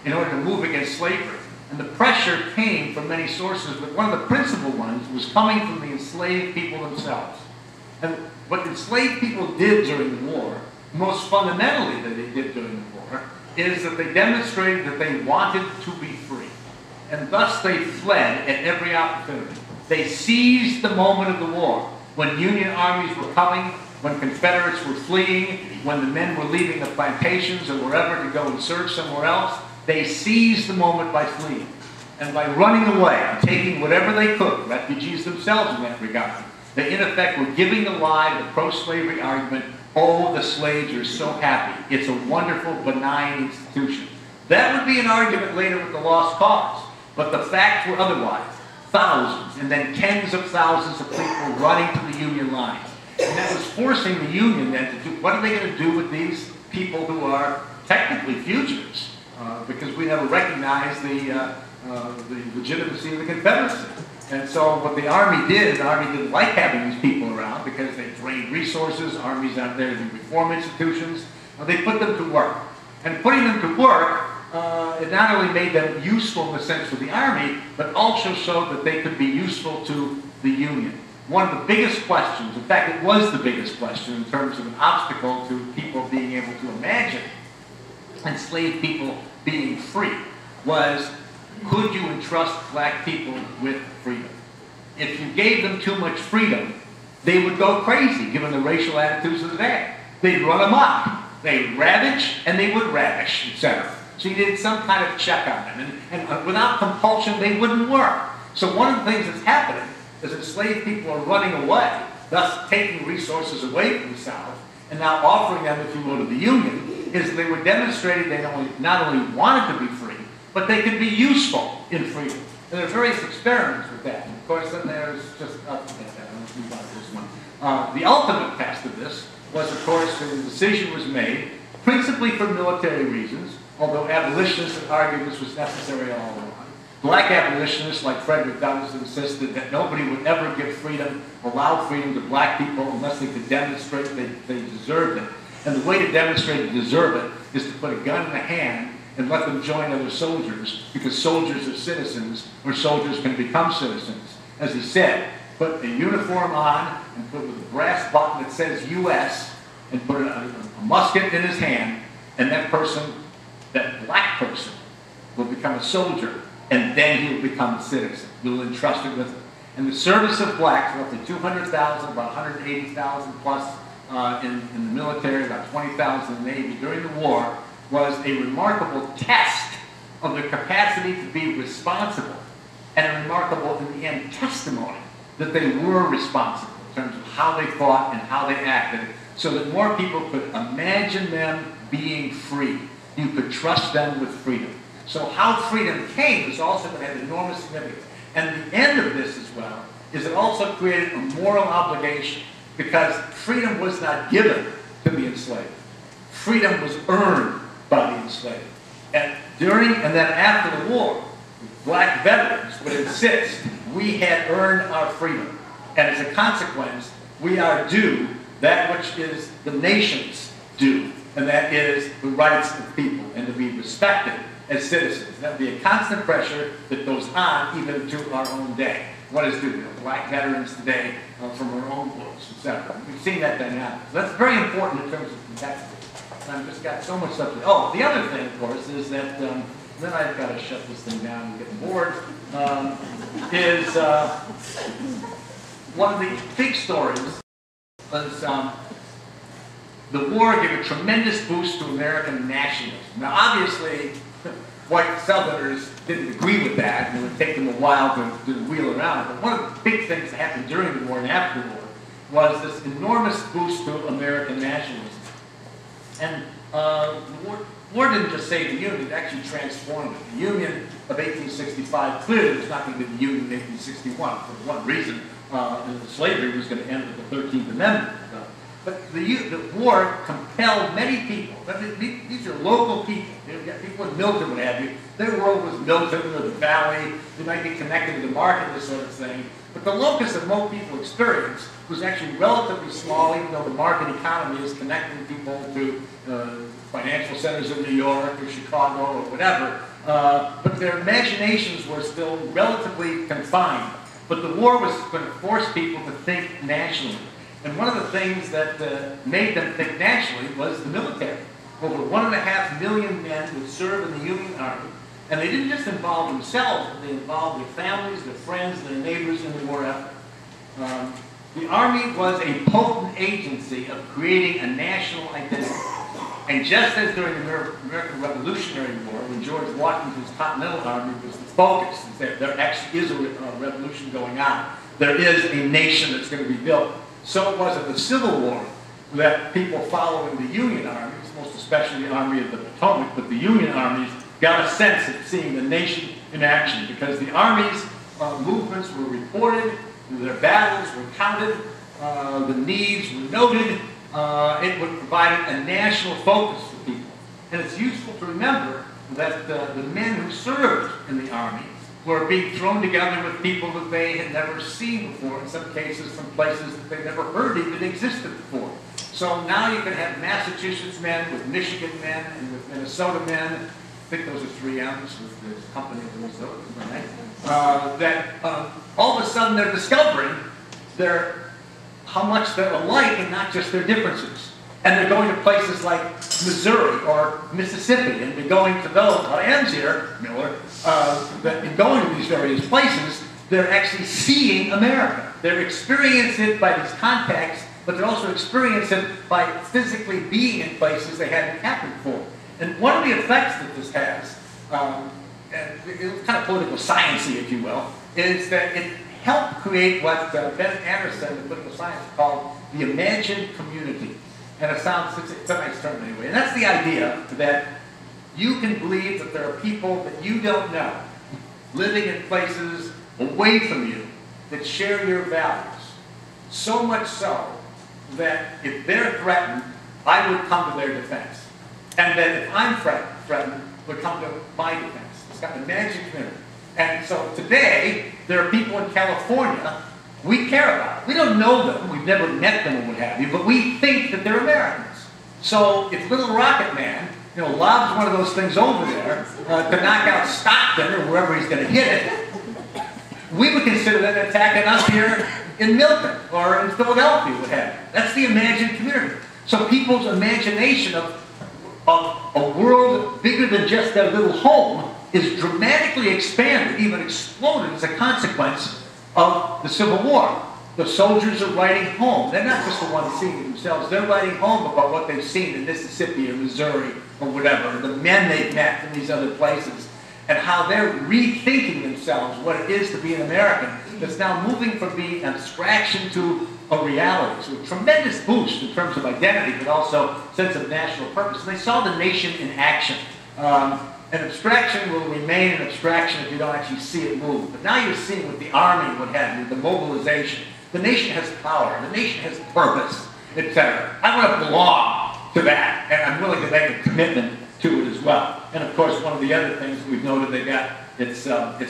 in order to move against slavery. And the pressure came from many sources, but one of the principal ones was coming from the enslaved people themselves. And what enslaved people did during the war, most fundamentally that they did during the war, is that they demonstrated that they wanted to be free. And thus they fled at every opportunity. They seized the moment of the war, when Union armies were coming, when Confederates were fleeing, when the men were leaving the plantations or wherever to go and serve somewhere else. They seized the moment by fleeing. And by running away and taking whatever they could, refugees themselves in that regard, they in effect were giving the lie to the pro-slavery argument, oh, the slaves are so happy. It's a wonderful, benign institution. That would be an argument later with the lost cause. But the facts were otherwise. Thousands and then tens of thousands of people running to the Union lines. And that was forcing the Union then to do, what are they going to do with these people who are technically fugitives? Because we never recognized the legitimacy of the Confederacy. And so what the Army did, the Army didn't like having these people around because they drained resources. Armies aren't there to be reform institutions. They put them to work. And putting them to work, it not only made them useful in the sense of the Army, but also showed that they could be useful to the Union. One of the biggest questions, in fact, it was the biggest question in terms of an obstacle to people being able to imagine enslaved people being free, was could you entrust black people with freedom? If you gave them too much freedom, they would go crazy, given the racial attitudes of the day. They'd run amok. They'd ravage, and they would ravish, etc. So you needed some kind of check on them. And without compulsion, they wouldn't work. So one of the things that's happening is enslaved people are running away, thus taking resources away from the South, and now offering them, if you will, to the Union, is they were demonstrating they not only wanted to be free, but they could be useful in freedom. And there are various experiments with that. And of course, then there's just, forget that, let's move on to this one. The ultimate test of this was, of course, the decision was made, principally for military reasons, although abolitionists had argued this was necessary all along. Black abolitionists like Frederick Douglass insisted that nobody would ever give freedom, allow freedom to black people unless they could demonstrate they deserved it. And the way to demonstrate they deserve it is to put a gun in the hand and let them join other soldiers, because soldiers are citizens, or soldiers can become citizens. As he said, put a uniform on and put with a brass button that says U.S. and put a musket in his hand, and that person, that black person, will become a soldier, and then he will become a citizen. We'll entrust it with him. And the service of blacks, roughly 200,000, about 180,000 plus in the military, about 20,000 in the Navy during the war, was a remarkable test of their capacity to be responsible, and a remarkable, in the end, testimony that they were responsible in terms of how they thought and how they acted, so that more people could imagine them being free. You could trust them with freedom. So how freedom came is also going to have enormous significance. And the end of this as well is it also created a moral obligation, because freedom was not given to the enslaved. Freedom was earned by the enslaved. And during and then after the war, black veterans would insist we had earned our freedom. And as a consequence, we are due that which is the nation's due, and that is the rights of people and to be respected as citizens. That would be a constant pressure that goes on even to our own day. What is due? Black veterans today from our own books, etc. We've seen that dynamic. So that's very important in terms of complexity. And I've just got so much stuff to. Oh, the other thing, of course, is that then I've got to shut this thing down and get bored, is one of the big stories was the war gave a tremendous boost to American nationalism. Now, obviously, white Southerners didn't agree with that, and it would take them a while to wheel around. But one of the big things that happened during the war and after the war was this enormous boost to American nationalism. And the war didn't just save the Union, it actually transformed it. The Union of 1865 clearly was not going to be the Union of 1861 for one reason. Slavery was going to end with the 13th Amendment. But the war compelled many people. These are local people. You got people in Milton, what have you. Their world was Milton or the Valley. They might be connected to the market, this sort of thing. But the locus of most people's experience was actually relatively small, even though the market economy is connecting people to financial centers in New York or Chicago or whatever. But their imaginations were still relatively confined. But the war was going to force people to think nationally. And one of the things that made them think nationally was the military. Over 1.5 million men would serve in the Union Army. And they didn't just involve themselves, but they involved their families, their friends, their neighbors in the war effort. The Army was a potent agency of creating a national identity. And just as during the American Revolutionary War, when George Washington's Continental Army was the focus, there actually is a revolution going on. There is a nation that's going to be built. So it was in the Civil War that people following the Union armies, most especially the Army of the Potomac, but the Union armies got a sense of seeing the nation in action because the Army's movements were reported, their battles were counted, the needs were noted. It would provide a national focus for people. And it's useful to remember that the men who served in the Army were being thrown together with people that they had never seen before, in some cases from places that they never heard even existed before. So now you can have Massachusetts men with Michigan men and with Minnesota men. I think those are 3 M's with the company of Minnesota, right? That all of a sudden they're discovering how much they're alike and not just their differences. And they're going to places like Missouri or Mississippi, and they're going to those, a lot of M's here, Miller, that in going to these various places, they're actually seeing America. They're experiencing it by these contacts, but they're also experiencing it by physically being in places they hadn't happened before. And one of the effects that this has, and it's kind of political sciencey, if you will, is that it helped create what Ben Anderson in political science called the imagined community. And it's a nice term anyway. And that's the idea that you can believe that there are people that you don't know living in places away from you that share your values. So much so that if they're threatened, I would come to their defense. And that if I'm threatened, would come to my defense. It's got an imagined community. And so today, there are people in California we care about. We don't know them, we've never met them or what have you, but we think that they're Americans. So if Little Rocket Man, lobs one of those things over there to knock out Stockton or wherever he's going to hit it, we would consider that attacking us here in Milton or in Philadelphia, what have you. That's the imagined community. So people's imagination of a world bigger than just their little home is dramatically expanded, even exploded as a consequence of the Civil War. The soldiers are writing home. They're not just the ones seeing it themselves. They're writing home about what they've seen in Mississippi or Missouri or whatever, the men they've met in these other places, and how they're rethinking themselves what it is to be an American that's now moving from being an abstraction to a reality. So a tremendous boost in terms of identity, but also sense of national purpose. And they saw the nation in action. An abstraction will remain an abstraction if you don't actually see it move. But now you're seeing with the Army, what have you, the mobilization. The nation has power, the nation has purpose, etc. I want to belong to that, and I'm willing to make a commitment to it as well. And of course, one of the other things we've noted, they got its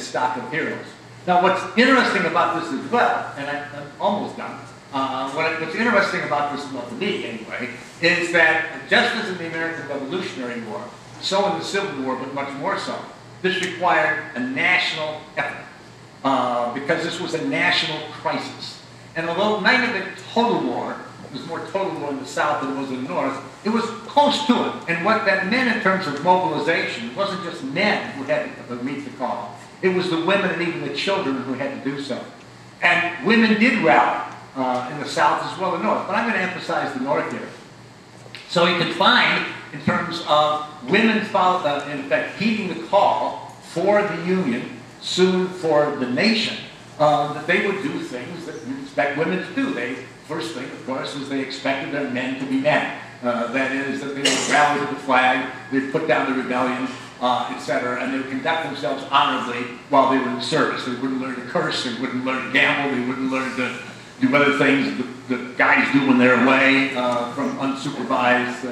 stock of heroes. Now, what's interesting about this as well, and I'm almost done, what's interesting about this, well, to me anyway, is that just as in the American Revolutionary War, so in the Civil War, but much more so, this required a national effort because this was a national crisis. And although it might have been total war, it was more total war in the South than it was in the North, it was close to it. And what that meant in terms of mobilization, it wasn't just men who had to meet the call. It was the women and even the children who had to do so. And women did rally in the South as well as the North. But I'm going to emphasize the North here. So you can find, in terms of women, in effect, heeding the call for the Union, soon for the nation, that they would do things that you expect women to do. First thing, of course, is they expected their men to be men. That is, that they would rally to the flag, they'd put down the rebellion, etc., and they would conduct themselves honorably while they were in service. They wouldn't learn to curse, they wouldn't learn to gamble, they wouldn't learn to do other things that guys do when they're away from unsupervised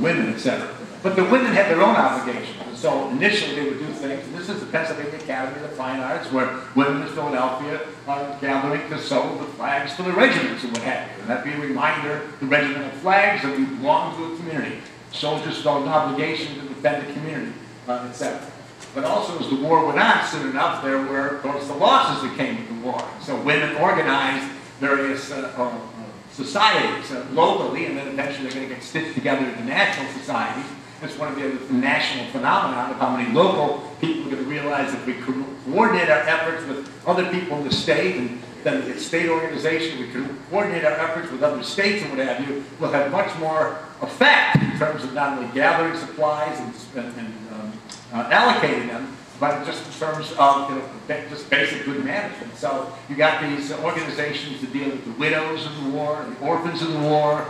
women, etc. But the women had their own obligations. And so initially they would do things, and this is the Pennsylvania Academy of the Fine Arts, where women in Philadelphia are gathering to sew the flags for the regiments and what have you. And that'd be a reminder, the regimental flags, that we belong to a community. Soldiers felt an obligation to defend the community, etc. But also as the war went on, soon enough, there were, of course, the losses that came with the war. So women organized various societies locally, and then eventually they're going to get stitched together into national societies. It's one of the national phenomenon of how many local people are going to realize that we coordinate our efforts with other people in the state, and then the state organization, we can coordinate our efforts with other states and what have you, will have much more effect in terms of not only gathering supplies and allocating them, but just in terms of just basic good management. So you got these organizations that deal with the widows of the war, the orphans of the war,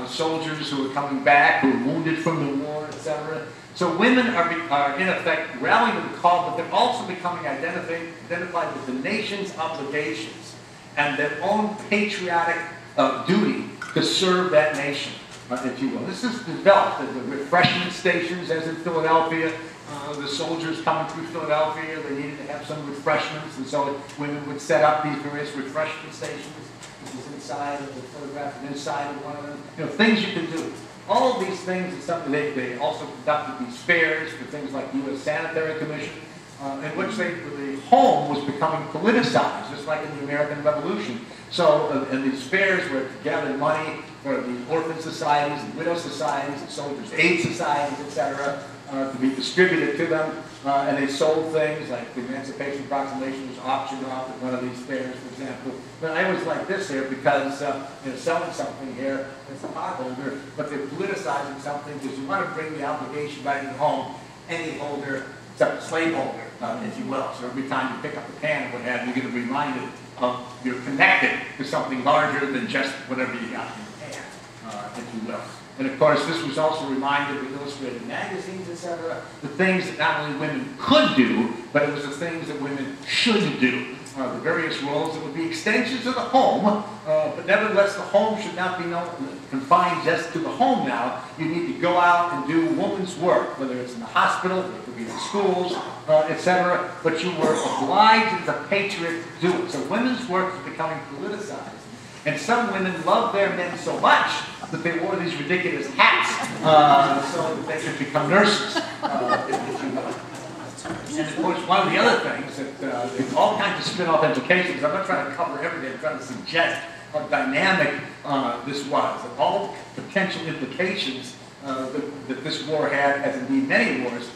soldiers who are coming back, who are wounded from the war, etc. So women are in effect rallying to the call, but they're also becoming identified with the nation's obligations and their own patriotic duty to serve that nation, if you will. This is developed at the refreshment stations, as in Philadelphia. The soldiers coming through Philadelphia, they needed to have some refreshments, and so women would set up these various refreshment stations. This is inside of the photograph, inside of one of them. You know, things you can do. All of these things is something they also conducted these fairs for things like the U.S. Sanitary Commission, in which the home was becoming politicized, just like in the American Revolution. So, and these fairs were to gather money for the orphan societies, and widow societies, and soldiers' aid societies, etc., to be distributed to them. And they sold things like the Emancipation Proclamation was auctioned off at one of these fairs, for example. But I always like this here because they're selling something here, it's a potholder, but they're politicizing something because you want to bring the obligation back into home, any holder except the slaveholder, if you will. So every time you pick up a pan and what have you, you're going to be reminded of you're connected to something larger than just whatever you got in your pan, if you will. And of course, this was also reminded with illustrated magazines, etc., the things that not only women could do, but it was the things that women should do. The various roles that would be extensions of the home, but nevertheless, the home should not be confined just to the home now. You need to go out and do woman's work, whether it's in the hospital, it could be in schools, etc., but you were obliged as a patriot to do it. So women's work is becoming politicized. And some women loved their men so much that they wore these ridiculous hats so that they could become nurses, if you will. And of course, one of the other things that all kinds of spin-off implications, I'm not trying to cover everything, I'm trying to suggest how dynamic this was, and all potential implications that this war had, as indeed many wars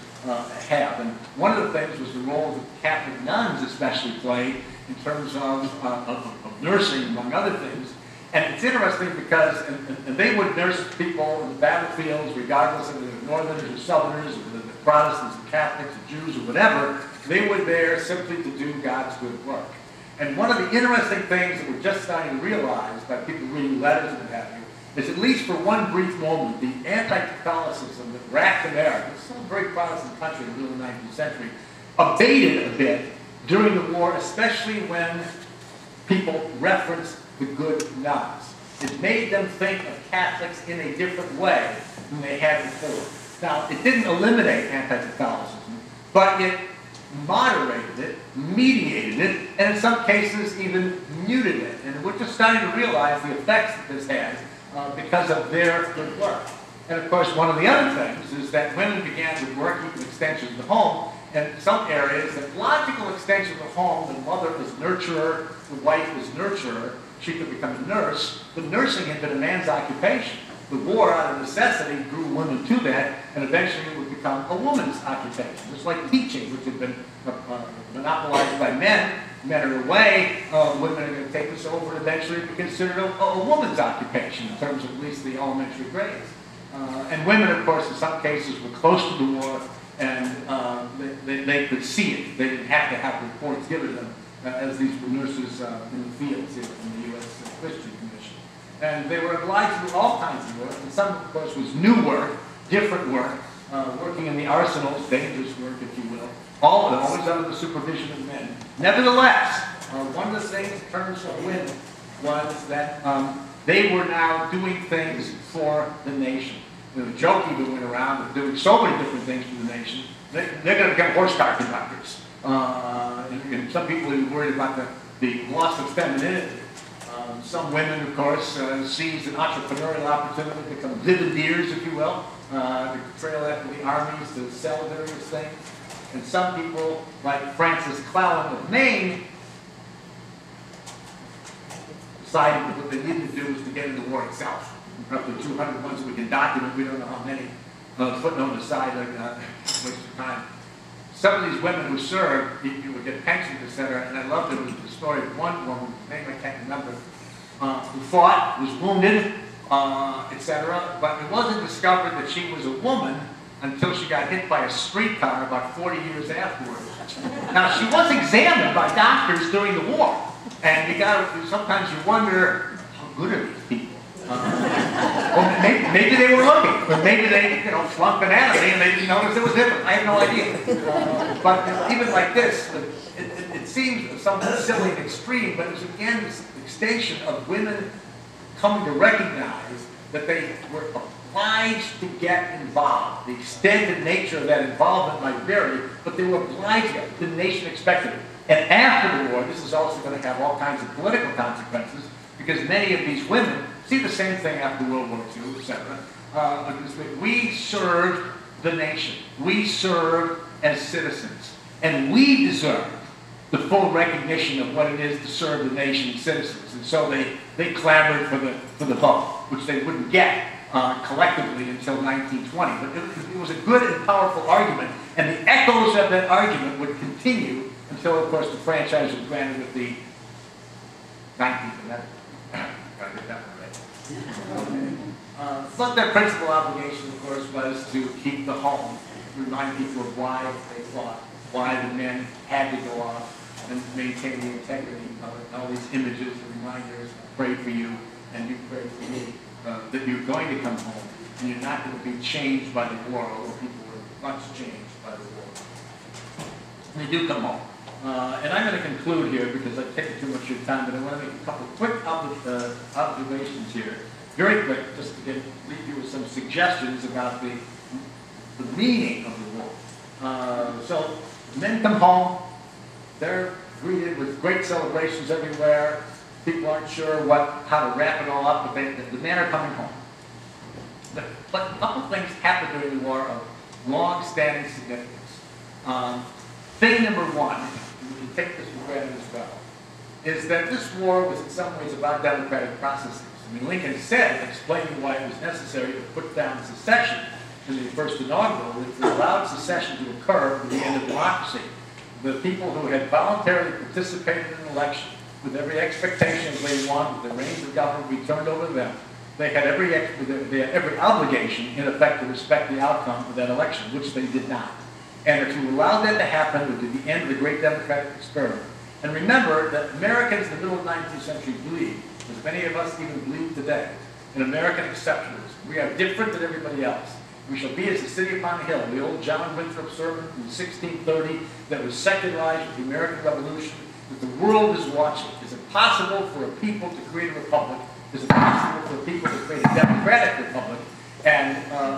have. And one of the things was the role that Catholic nuns especially played in terms of nursing, among other things. And it's interesting because, and they would nurse people in the battlefields, regardless of the Northerners or Southerners, or the Protestants, the Catholics, the Jews, or whatever, they were there simply to do God's good work. And one of the interesting things that we're just starting to realize by people reading letters and what have you, is at least for one brief moment, the anti-Catholicism that racked America, it's still a very Protestant country in the middle of the 19th century, abated a bit during the war, especially when people referenced the good nuns. It made them think of Catholics in a different way than they had before. Now, it didn't eliminate anti-Catholicism, but it moderated it, mediated it, and in some cases even muted it. And we're just starting to realize the effects that this has because of their good work. And of course, one of the other things is that women began to work even extensions of the home, and in some areas, the logical extension of the home, the mother is nurturer, the wife is nurturer, she could become a nurse, but nursing had been a man's occupation. the war, out of necessity, drew women to that, and eventually it would become a woman's occupation. Just like teaching, which had been monopolized by men. Men are away, women are going to take this over and eventually be considered a woman's occupation in terms of at least the elementary grades. And women, of course, in some cases were close to the war, and they could see it. They didn't have to have reports given them, as these were nurses in the fields in the U.S. Christian Commission. And they were obliged to do all kinds of work, and some, of course, was new work, different work, working in the arsenals, dangerous work, if you will, always under the supervision of men. Nevertheless, one of the things in terms of women was that they were now doing things for the nation. The joking that went around of doing so many different things for the nation, they're going to become horse car conductors. And some people are worried about the loss of femininity. Some women, of course, seize an entrepreneurial opportunity to become vivideers, if you will, to trail after the armies, to sell various things. And some people, like Francis Clallam of Maine, decided that what they needed to do was to get into the war itself. Roughly 200 ones that we can document, we don't know how many. Footnote aside, waste of time. Some of these women who served, you would get pensions, etc. And I loved it was the story of one woman, whose name I can't remember, who fought, was wounded, etc. But it wasn't discovered that she was a woman until she got hit by a streetcar about 40 years afterwards. Now, she was examined by doctors during the war, and sometimes you wonder, how good are these people? Well, maybe they were looking, but maybe they, flunked anatomy and they didn't notice it was different. I have no idea. But even like this, it seems somewhat silly and extreme, but it's again this extension of women coming to recognize that they were obliged to get involved. The extent and nature of that involvement might vary, but they were obliged to. The nation expected it. And after the war, this is also going to have all kinds of political consequences, because many of these women see the same thing after World War II, etc. We served the nation. We served as citizens. And we deserve the full recognition of what it is to serve the nation and citizens. And so they clamored for the vote, which they wouldn't get collectively until 1920. But it was a good and powerful argument, and the echoes of that argument would continue until, of course, the franchise was granted with the 19th Amendment. Gotta get that one right. But their principal obligation, of course, was to keep the home, remind people of why they fought, why the men had to go off, and maintain the integrity of all these images and reminders. I pray for you, and you pray for me, that you're going to come home, and you're not going to be changed by the war, although people were much changed by the war. And they do come home. And I'm going to conclude here because I've taken too much of your time, but I want to make a couple of quick observations here. Very quick, just to leave you with some suggestions about the meaning of the war. So, men come home, they're greeted with great celebrations everywhere. People aren't sure how to wrap it all up, but the men are coming home. But a couple of things happened during the war of long-standing significance. Thing number one, we can take this for granted as well, is that this war was in some ways about democratic processes. I mean, Lincoln said, explaining why it was necessary to put down secession in the first inaugural, it allowed secession to occur for the end of democracy. The people who had voluntarily participated in an election, with every expectation of they wanted the reins of government be turned over to them, they had every obligation, in effect, to respect the outcome of that election, which they did not. And if you allowed that to happen, it would be the end of the great democratic experiment. And remember that Americans in the middle of the 19th century believed, as many of us even believe today, in American exceptionalism. We are different than everybody else. We shall be as the city upon a hill, the old John Winthrop sermon from 1630 that was secularized with the American Revolution, that the world is watching. Is it possible for a people to create a republic? Is it possible for people to create a democratic republic? And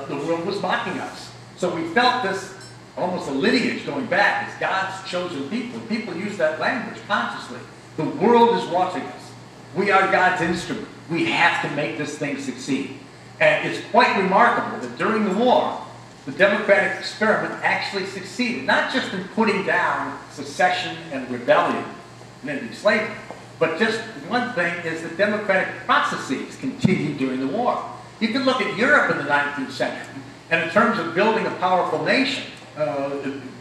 the world was mocking us. So we felt this almost a lineage going back as God's chosen people. People use that language consciously. The world is watching us. We are God's instrument. We have to make this thing succeed. And it's quite remarkable that during the war, the democratic experiment actually succeeded, not just in putting down secession and rebellion and ending slavery, but just one thing is that democratic processes continued during the war. You can look at Europe in the 19th century, and in terms of building a powerful nation,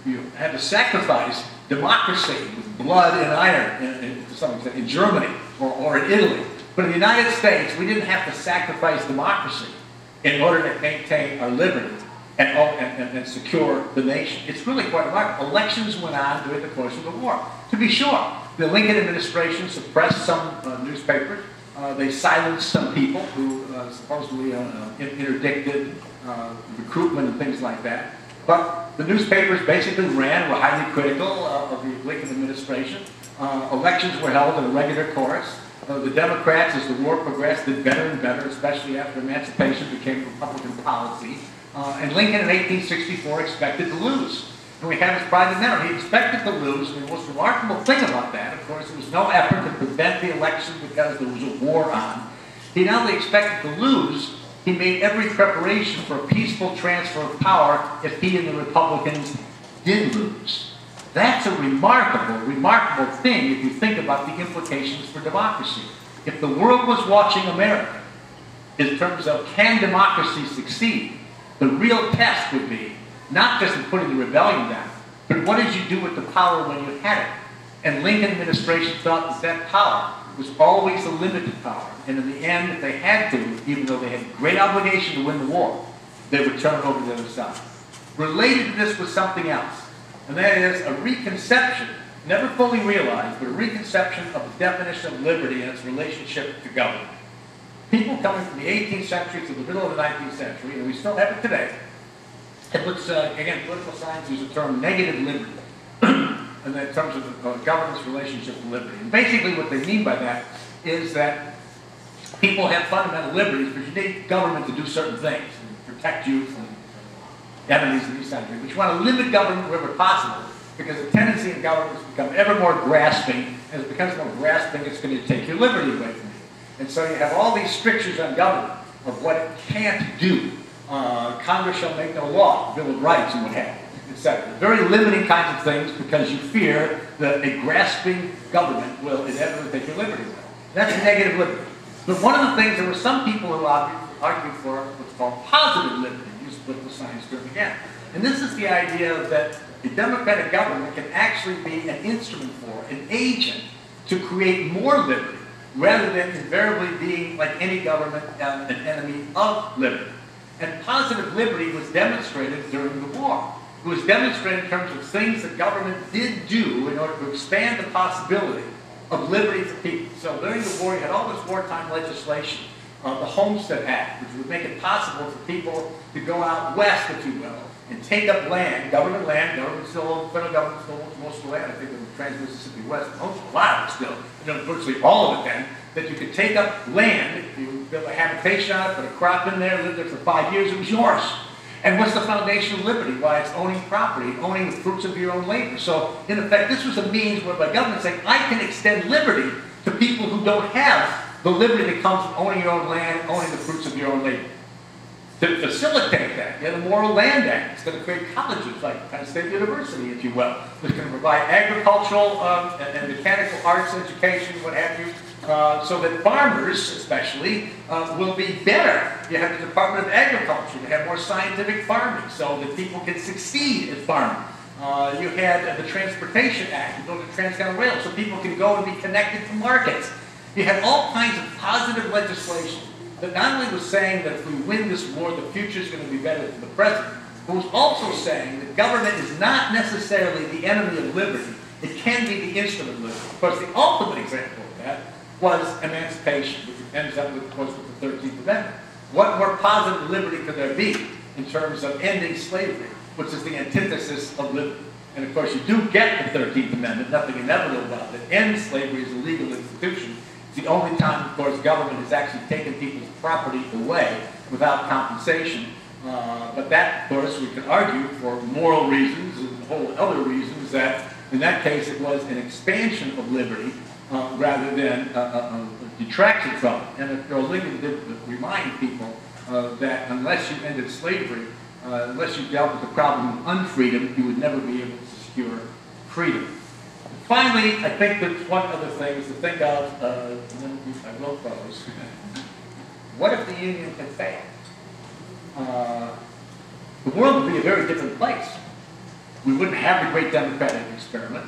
you had to sacrifice democracy with blood and iron, to some extent, in Germany or in Italy. But in the United States, we didn't have to sacrifice democracy in order to maintain our liberty and secure the nation. It's really quite remarkable. Elections went on during the course of the war. To be sure, the Lincoln administration suppressed some newspapers. They silenced some people who supposedly interdicted recruitment and things like that. But the newspapers basically ran, were highly critical of the Lincoln administration. Elections were held in a regular course. The Democrats, as the war progressed, did better and better, especially after emancipation became Republican policy. And Lincoln in 1864 expected to lose. And we have his private memory. He expected to lose, and the most remarkable thing about that, of course, there was no effort to prevent the election because there was a war on. He not only expected to lose, he made every preparation for a peaceful transfer of power if he and the Republicans did lose. That's a remarkable, remarkable thing if you think about the implications for democracy. If the world was watching America in terms of can democracy succeed, the real test would be not just in putting the rebellion down, but what did you do with the power when you had it? And Lincoln administration thought that that power was always a limited power. And in the end, if they had to, even though they had great obligation to win the war, they would turn it over to the other side. Related to this was something else. And that is a reconception, never fully realized, but a reconception of the definition of liberty and its relationship to government. People coming from the 18th century to the middle of the 19th century, and we still have it today, it looks, again, political science uses the term negative liberty, and in terms of the government's relationship to liberty. And basically what they mean by that is that people have fundamental liberties, but you need government to do certain things, and protect you from enemies and these kinds of things. But you want to limit government wherever possible, because the tendency in government has become ever more grasping. As it becomes more grasping, it's going to take your liberty away from you. And so you have all these strictures on government of what it can't do. Congress shall make no law, Bill of Rights and what have you, etc. Very limiting kinds of things because you fear that a grasping government will inevitably take your liberty away. That's negative liberty. But one of the things, there were some people who argued for what's called positive liberty, use political science term again. And this is the idea that the democratic government can actually be an instrument for, an agent to create more liberty, rather than invariably being, like any government, an enemy of liberty. And positive liberty was demonstrated during the war. It was demonstrated in terms of things that government did do in order to expand the possibility of liberty for people. So during the war, you had all this wartime legislation, the Homestead Act, which would make it possible for people to go out west, if you will, and take up land, government, still, federal government still owns most of the land. I think the Trans-Mississippi West owns a lot of it still, virtually all of it then, that you could take up land, if you built a habitation on it, put a crop in there, lived there for 5 years, it was yours. And what's the foundation of liberty? Why, it's owning property, owning the fruits of your own labor. So, in effect, this was a means whereby government saying, I can extend liberty to people who don't have the liberty that comes from owning your own land, owning the fruits of your own labor. To facilitate that, you have the Moral Land Act. It's going to create colleges like Penn State University, if you will. It's going to provide agricultural and mechanical arts education, what have you, so that farmers, especially, will be better. You have the Department of Agriculture to have more scientific farming so that people can succeed at farming. You had the Transportation Act, you built a Transcontinental Rail so people can go and be connected to markets. You had all kinds of positive legislation that not only was saying that if we win this war, the future is going to be better than the present, but was also saying that government is not necessarily the enemy of liberty. It can be the instrument of liberty. Of course, the ultimate example of that was emancipation, which ends up, of course, with the 13th Amendment. What more positive liberty could there be in terms of ending slavery, which is the antithesis of liberty? And of course, you do get the 13th Amendment, nothing inevitable about it. Ends slavery as a legal institution. It's the only time, of course, government has actually taken people's property away without compensation. But that, of course, we can argue for moral reasons and whole other reasons that, in that case, it was an expansion of liberty rather than a detraction from it. And Lincoln did remind people that unless you ended slavery, unless you dealt with the problem of unfreedom, you would never be able to secure freedom. Finally, I think that one other thing is to think of, and then I wrote those. what if the Union had failed? The world would be a very different place. We wouldn't have the great democratic experiment.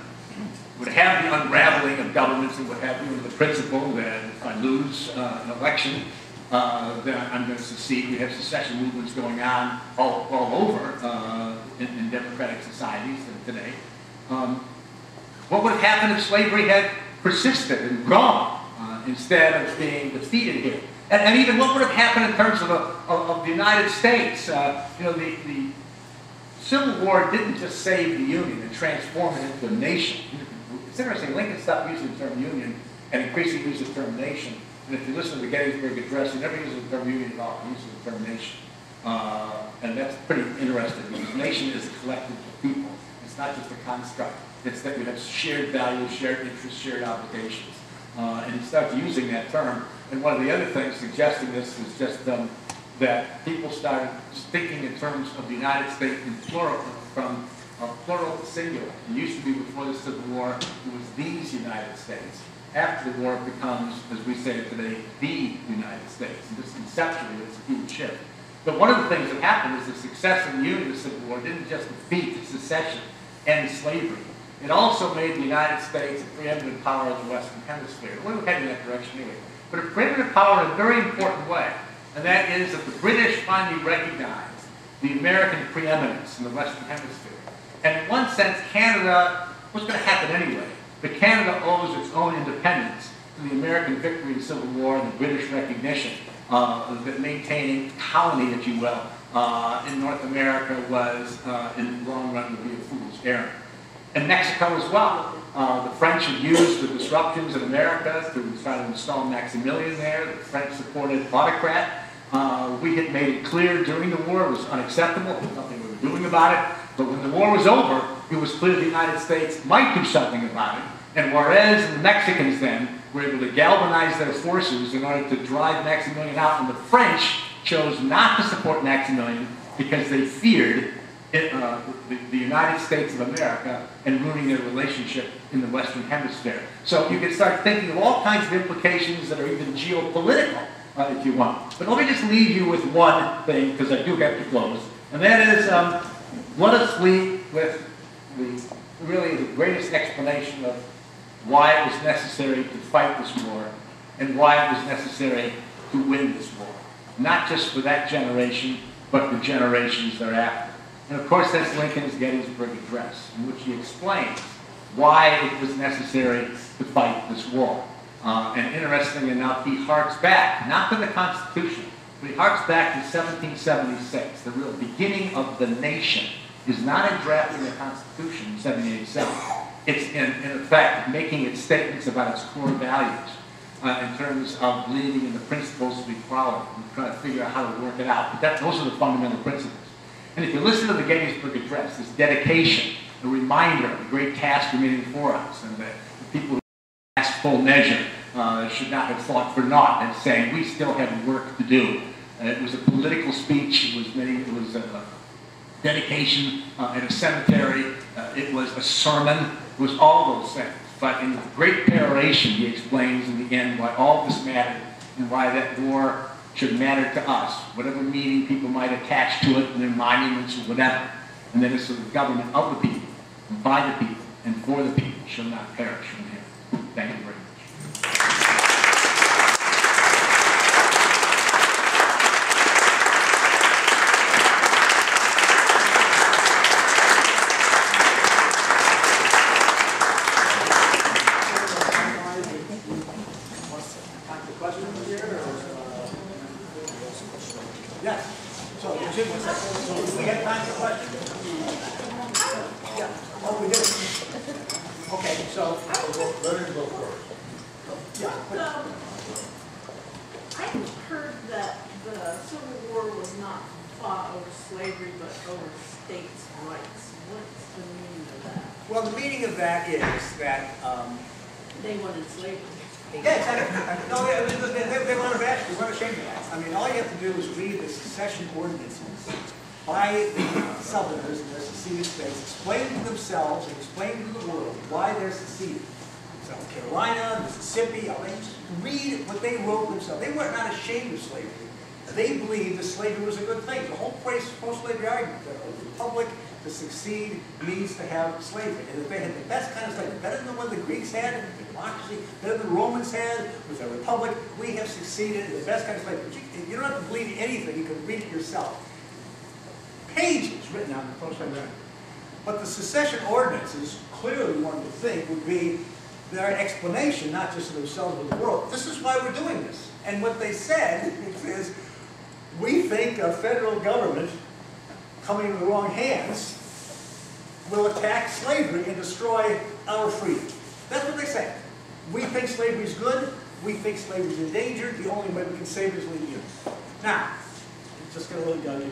We would have the unraveling of governments and what have you, and the principle that if I lose an election, then I'm going to secede. We have secession movements going on all over in democratic societies today. What would have happened if slavery had persisted and grown instead of being defeated here? And even what would have happened in terms of the United States? You know, the Civil War didn't just save the Union and transform it into a nation. It's interesting, Lincoln stopped using the term Union and increasingly used the term nation. And if you listen to the Gettysburg Address, he never uses the term Union at all. He uses the term nation. And that's pretty interesting because nation is a collective of people. It's not just a construct. It's that we have shared values, shared interests, shared obligations. And he starts using that term. And one of the other things suggesting this is just that people started thinking in terms of the United States in plural, from plural to singular. It used to be before the Civil War, it was these United States. After the war, it becomes, as we say it today, the United States. And just conceptually, it's a huge shift. But one of the things that happened is the success of the Union of the Civil War didn't just defeat secession and slavery. It also made the United States a preeminent power in the Western Hemisphere. We're heading in that direction anyway. But a preeminent power in a very important way. And that is that the British finally recognized the American preeminence in the Western Hemisphere. And in one sense, Canada was going to happen anyway. But Canada owes its own independence to the American victory in the Civil War and the British recognition that maintaining colony, if you will, in North America was, in the long run, would be a fool's errand. And Mexico as well. The French had used the disruptions in America to try to install Maximilian there. The French supported autocrat. We had made it clear during the war it was unacceptable. There was nothing we were doing about it. But when the war was over, it was clear the United States might do something about it. And whereas the Mexicans then were able to galvanize their forces in order to drive Maximilian out, and the French chose not to support Maximilian because they feared the United States of America and ruining their relationship in the Western Hemisphere. So you can start thinking of all kinds of implications that are even geopolitical, if you want. But let me just leave you with one thing, because I do have to close, and that is let us leave with really the greatest explanation of why it was necessary to fight this war and why it was necessary to win this war. Not just for that generation, but for generations thereafter. And of course, that's Lincoln's Gettysburg Address, in which he explains why it was necessary to fight this war. And interestingly enough, he harks back, not to the Constitution, but he harks back to 1776, the real beginning of the nation. Is not in drafting the Constitution in 1787. It's in effect making its statements about its core values in terms of believing in the principles of equality and trying to figure out how to work it out. But those are the fundamental principles. And if you listen to the Gettysburg Address, this dedication, a reminder of the great task remaining before us, and that the people who asked full measure should not have fought for naught, and saying we still have work to do. It was a political speech. It was a dedication in a cemetery. It was a sermon. It was all those things. But in the great peroration, he explains in the end why all this mattered and why that war should matter to us, whatever meaning people might attach to it in their monuments or whatever. And that it's the government of the people, and by the people, and for the people shall not perish from here. Thank you very much. South Carolina, Mississippi, Alabama. Read what they wrote themselves. They were not ashamed of slavery. They believed that slavery was a good thing. The whole post-slavery argument that a republic to succeed means to have slavery. And that they had the best kind of slavery, better than the one the Greeks had, the democracy, better than the Romans had, with a republic. We have succeeded in the best kind of slavery. But you don't have to believe anything. You can read it yourself. Pages written on the post-slavery argument. But the secession ordinances, clearly one would think, would be their explanation, not just to themselves but the world. This is why we're doing this. And what they said is, we think a federal government coming into the wrong hands will attack slavery and destroy our freedom. That's what they say. We think slavery is good. We think slavery is endangered. The only way we can save it is leave it. Now, just get a little judgy.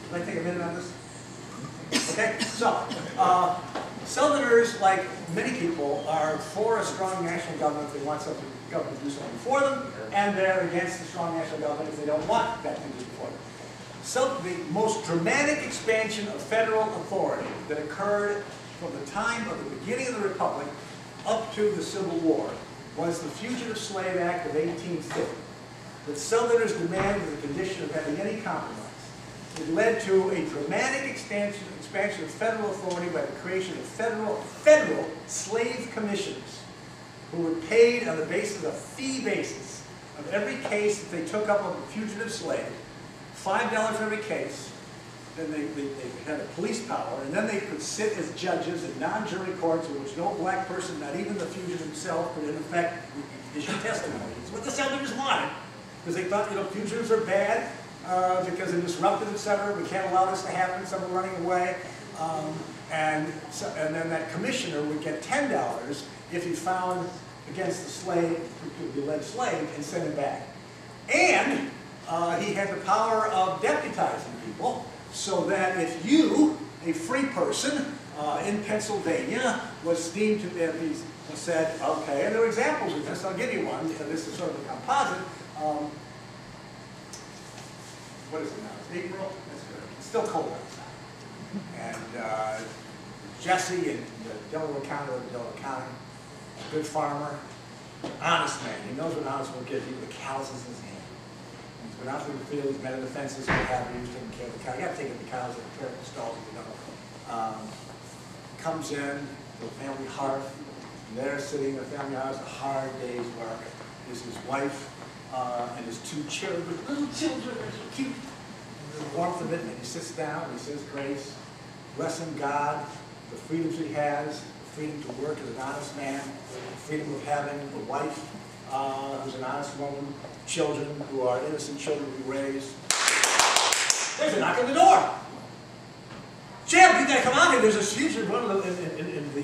Can I take a minute on this? Okay, so, Southerners, like many people, are for a strong national government. They want something, government to do something for them, and they're against the strong national government if they don't want that thing to do for them. So, the most dramatic expansion of federal authority that occurred from the time of the beginning of the Republic up to the Civil War was the Fugitive Slave Act of 1850, that Southerners demanded the condition of having any compromise. It led to a dramatic expansion of federal authority by the creation of federal slave commissioners who were paid on the basis of fee basis of every case that they took up of a fugitive slave, $5 for every case. Then they had a police power, and then they could sit as judges in non-jury courts in which no black person, not even the fugitive himself, could in effect issue testimony. It's what the Southerners wanted, because they thought, fugitives are bad, because they're disruptive, etc. We can't allow this to happen. Some are running away, and then that commissioner would get $10 if he found against the slave, the alleged slave, and send him back. And he had the power of deputizing people, so that if you, a free person in Pennsylvania, was deemed to be said, okay, and there are examples of this. I'll give you one. This is sort of a composite. What is it now? It's April? It's still cold outside. And Jesse in Delaware County, a good farmer, honest man. He knows what honest will give you. The cows in his hand. He's been out through the field, he's mended the fences, what have you, he's taking care of the cows. You got to take care of the cows and care of the stalls, comes in to the family hearth, and there sitting in the family hearth, a hard day's work, is his wife, and his two children, little children, they're so cute. And the warmth of it, and he sits down and he says grace, blessing God, the freedoms he has, the freedom to work as an honest man, the freedom of having a wife who's an honest woman, children who are innocent children to be raised. There's a knock on the door. Jim, you gotta come out here. There's a fugitive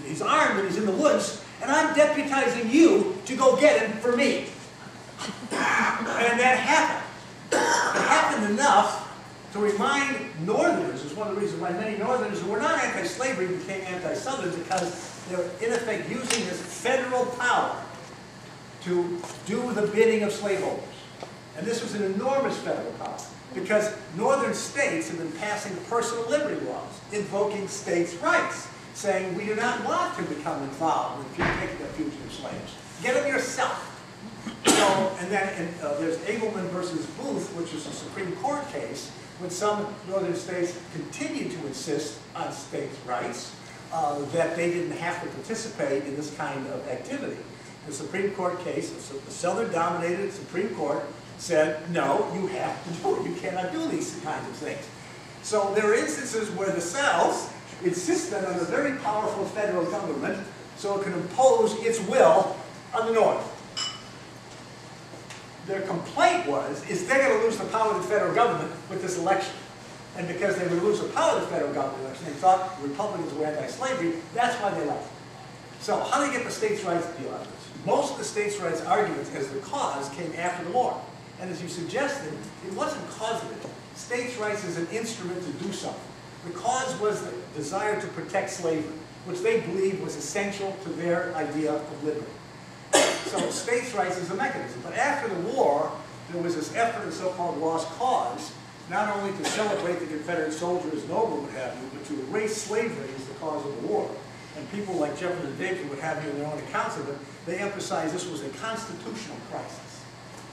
he's armed and he's in the woods, and I'm deputizing you to go get him for me. And that happened. It happened enough to remind Northerners, is one of the reasons why many Northerners who were not anti-slavery became anti-Southern, because they were in effect using this federal power to do the bidding of slaveholders. And this was an enormous federal power, because northern states have been passing personal liberty laws, invoking states' rights, saying we do not want to become involved with taking up fugitive slaves. Get them yourself. So, and then there's Abelman versus Booth, which is a Supreme Court case, when some northern states continued to insist on states' rights, that they didn't have to participate in this kind of activity. The Supreme Court case, the Southern-dominated Supreme Court, said, no, you have to do it. You cannot do these kinds of things. So there are instances where the South insisted on a very powerful federal government so it can impose its will on the North. Their complaint is they're going to lose the power of the federal government with this election. And because they would lose the power of the federal government election, they thought the Republicans were anti-slavery, that's why they left. So how do they get the states' rights deal out of this? Most of the states' rights arguments as the cause came after the war. And as you suggested, it wasn't cause of it. States' rights is an instrument to do something. The cause was the desire to protect slavery, which they believed was essential to their idea of liberty. So states' rights is a mechanism. But after the war, there was this effort, the so-called lost cause, not only to celebrate the Confederate soldier as noble, what have you, but to erase slavery as the cause of the war. and people like Jefferson Davis would have you in their own accounts of it, they emphasized this was a constitutional crisis.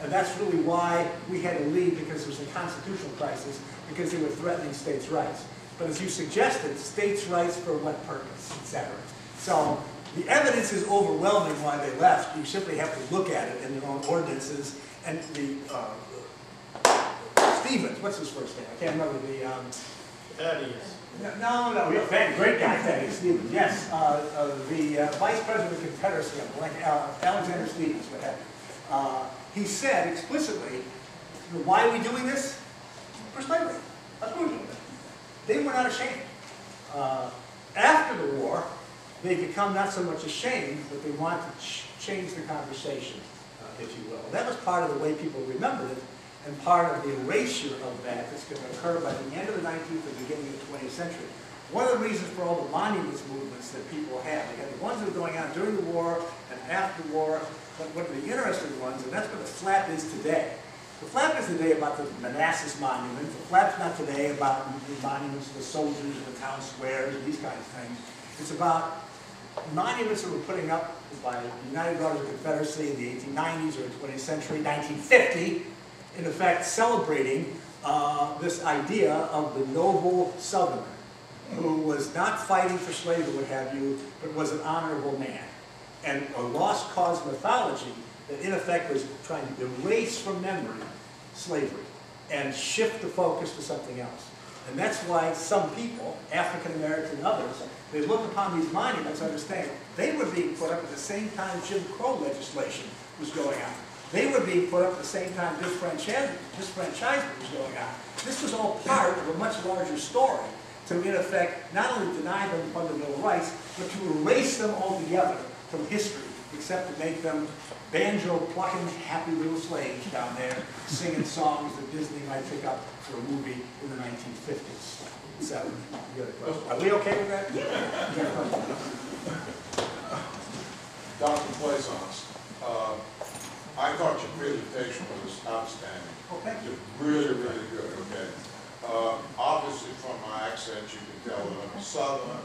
And that's really why we had to leave, because it was a constitutional crisis, because they were threatening states' rights. But as you suggested, states' rights for what purpose, etc. So the evidence is overwhelming why they left. You simply have to look at it in their own ordinances. And the Stevens, what's his first name? I can't remember the. Thaddeus. No, great guy, Thaddeus Stevens. Yes, the Vice President of the Confederacy, Alexander Stevens, what have you. He said explicitly, why are we doing this? For slavery. That's what we're doing it. They were not ashamed. After the war, they become not so much ashamed, but they want to change the conversation, if you will. That was part of the way people remembered it, and part of the erasure of that that's going to occur by the end of the 19th and beginning of the 20th century. One of the reasons for all the monuments movements that people had, they had the ones that were going on during the war and after the war, but one of the interesting ones, and that's what the flap is today. The flap is today about the Manassas Monument. The flap's not today about the monuments to the soldiers and the town squares and these kinds of things. It's about monuments that were putting up by the United Daughters of the Confederacy in the 1890s or 20th century, 1950, in effect celebrating this idea of the noble Southerner who was not fighting for slavery, what have you, but was an honorable man. And a lost cause mythology that in effect was trying to erase from memory slavery and shift the focus to something else. And that's why some people, African Americans and others, they look upon these monuments, understand they were being put up at the same time Jim Crow legislation was going on. They were being put up at the same time disfranchisement was going on. This was all part of a much larger story to, in effect, not only deny them fundamental rights, but to erase them altogether from history, except to make them banjo-plucking happy little slaves down there singing songs that Disney might pick up for a movie in the 1950s. So, you got a question? Are we okay with that? Yeah. Dr. Plaisance, I thought your presentation was outstanding. Oh, thank you. Really, really good, okay. Obviously from my accent you can tell that I'm a Southerner.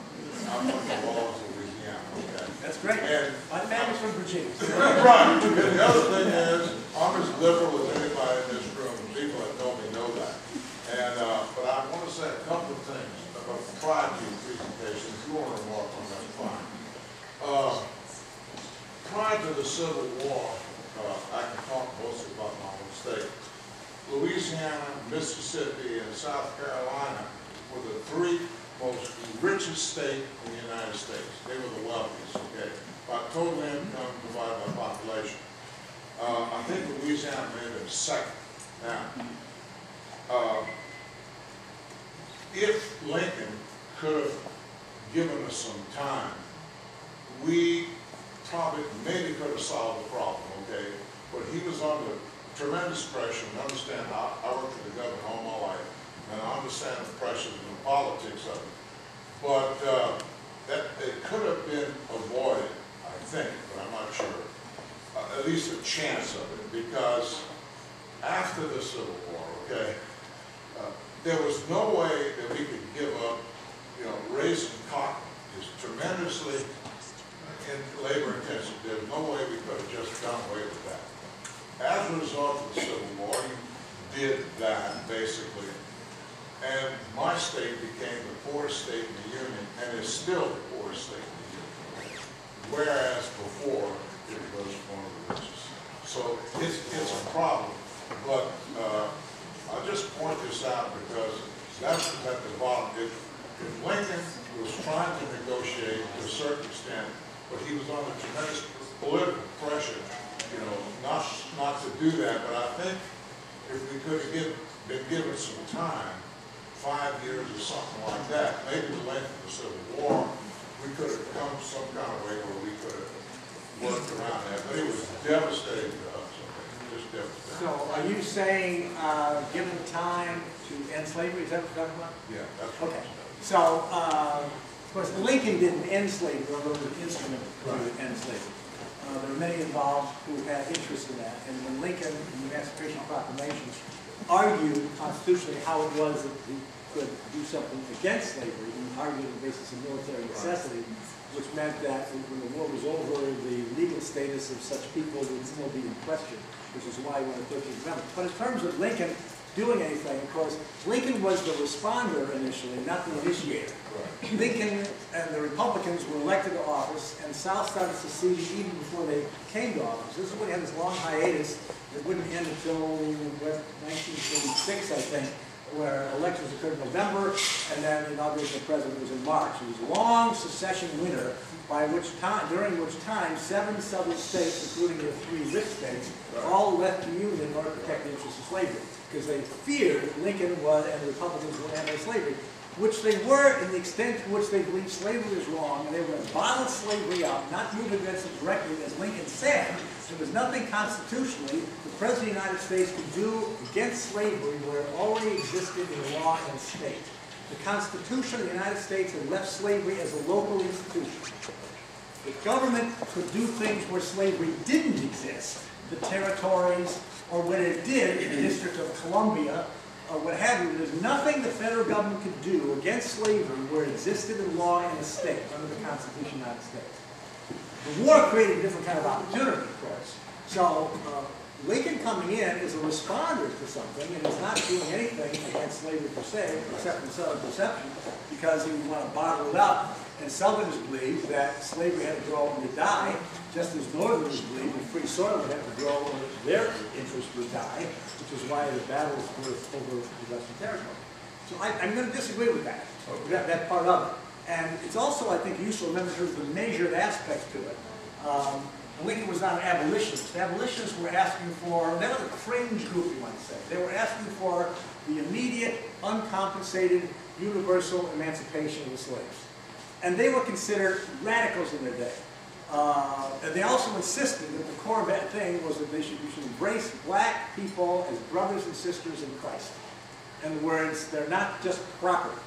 I'm from the walls of Louisiana, okay. That's great. And my family's from Virginia. Right. And the other thing is, I'm as liberal as anybody in this room. People that know me know that. And but I want to say a couple of things about prior to your presentation. If you want to remark on that, fine. Prior to the Civil War, I can talk mostly about my own state. Louisiana, Mississippi, and South Carolina were the three most richest states in the United States. They were the wealthiest, okay, by total income divided by population. I think Louisiana may have been second. Now, if Lincoln could have given us some time, we probably maybe could have solved the problem, okay? But he was under tremendous pressure, and understand, I worked for the government all my life, and I understand the pressures and the politics of it. But that it could have been avoided, I think, but I'm not sure. At least a chance of it, because after the Civil War, okay, there was no way that we could give up, you know, raising cotton is tremendously labor intensive. There's no way we could have just done away with that. As a result of the Civil War, you did that, basically. And my state became the poorest state in the Union, and is still the poorest state in the Union. Whereas before, it was one of the richest. So it's a problem. But I'll just point this out because that's at the bottom. If Lincoln was trying to negotiate to a certain extent, but he was under tremendous political pressure, you know, not to do that. But I think if we could have been given some time, 5 years or something like that, maybe the length of the Civil War, we could have come some kind of way where we could have worked around that. But it was devastating to us. Okay? Just devastating. So are you saying given time to end slavery? Is that what you're talking about? Yeah, that's what okay. So, of course, Lincoln didn't end slavery, although it was an instrument to end slavery. There were many involved who had interest in that. And when Lincoln, in the Emancipation Proclamation, argued constitutionally how it was that he could do something against slavery in the argued on the basis of military necessity, which meant that when the war was over, the legal status of such people would still be in question, which is why he wanted 13th Amendment. But in terms of Lincoln doing anything, of course, Lincoln was the responder initially, not the initiator. Lincoln and the Republicans were elected to office, and South started seceding even before they came to office. This is when he had this long hiatus that wouldn't end until 1946, I think, where elections occurred in November, and then the inauguration of the president was in March. It was a long secession winter, during which time 7 southern states, including the 3 rich states, all left the Union in order to protect the interests of slavery, because they feared that Lincoln and the Republicans were anti-slavery, which they were in the extent to which they believed slavery was wrong, and they were going to bottle slavery up, not move against it directly, as Lincoln said. There was nothing constitutionally the President of the United States could do against slavery where it already existed in law and state. The Constitution of the United States had left slavery as a local institution. The government could do things where slavery didn't exist, the territories, or when it did, in the District of Columbia, or what have you. There's nothing the federal government could do against slavery where it existed in law in a state under the Constitution of the United States. The war created a different kind of opportunity, of course. So Lincoln coming in is a responder to something, and is not doing anything against slavery per se, except in Southern perception, because he would want to bottle it up. And Southerners believed that slavery had to grow when they die, just as Northerners believed that free soil would have to grow when their interest would die, which is why the battles were over the Western territory. So I'm going to disagree with that, that part of it. And it's also, I think, useful to remember the measured aspects to it. Lincoln was not an abolitionist. Abolitionists were asking for, they were the fringe group, you might say. They were asking for the immediate, uncompensated, universal emancipation of the slaves. And they were considered radicals in their day. And they also insisted that the core of that thing was that we should embrace black people as brothers and sisters in Christ. In other words, they're not just property.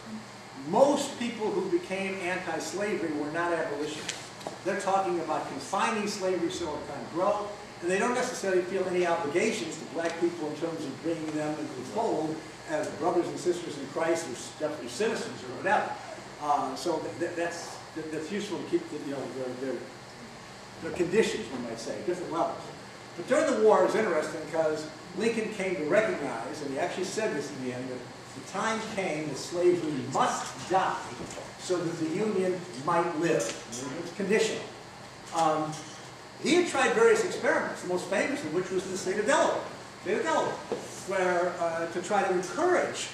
Most people who became anti-slavery were not abolitionists. They're talking about confining slavery so it can't grow, and they don't necessarily feel any obligations to black people in terms of bringing them into the fold as brothers and sisters in Christ, or definitely citizens or whatever. So that's useful to keep their conditions, we might say, different levels. But during the war, it was interesting because Lincoln came to recognize, and he actually said this in the end, that the time came that slavery must die so that the Union might live. It was conditional. He had tried various experiments, the most famous of which was in the state of Delaware, where to try to encourage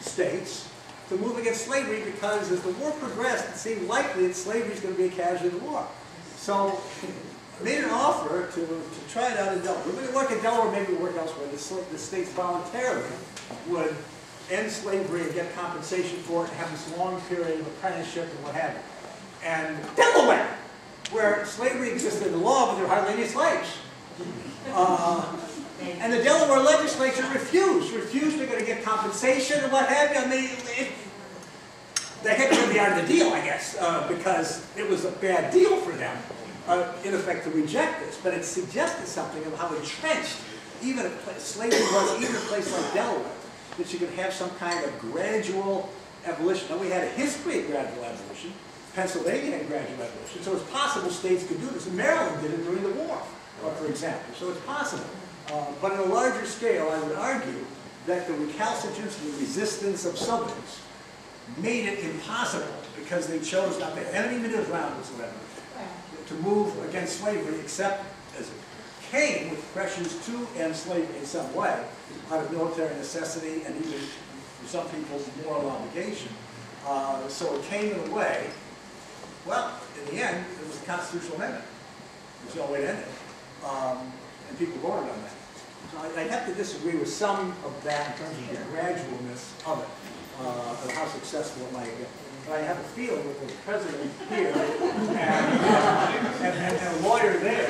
states to move against slavery, because as the war progressed, it seemed likely that slavery was going to be a casualty of the war. So made an offer to try it out in Delaware. We're going to work in Delaware, maybe work elsewhere. The states voluntarily would end slavery and get compensation for it and have this long period of apprenticeship and what have you. And Delaware, where slavery existed in the law, but there were hardly any slaves. And the Delaware legislature refused. They're going to get compensation and what have you. I mean, they had to be out of the deal, I guess, because it was a bad deal for them, in effect, to reject this. But it suggested something of how entrenched even slavery was, even a place like Delaware, that you could have some kind of gradual abolition. Now, we had a history of gradual abolition. Pennsylvania had gradual abolition. So it's possible states could do this. Maryland did it during the war, for example. So it's possible. But on a larger scale, I would argue that the recalcitrance and the resistance of Southerners made it impossible, because they chose not to, any middle ground whatsoever, to move against slavery, except as it came with pressures to end slavery in some way, out of military necessity and even, for some people, moral obligation. So it came in a way, well, in the end, it was a constitutional amendment. There's no way to end it. And people voted on that. So I have to disagree with some of that in terms of the gradualness of it, of how successful it might have been. But I have a feeling with the president here and a lawyer there,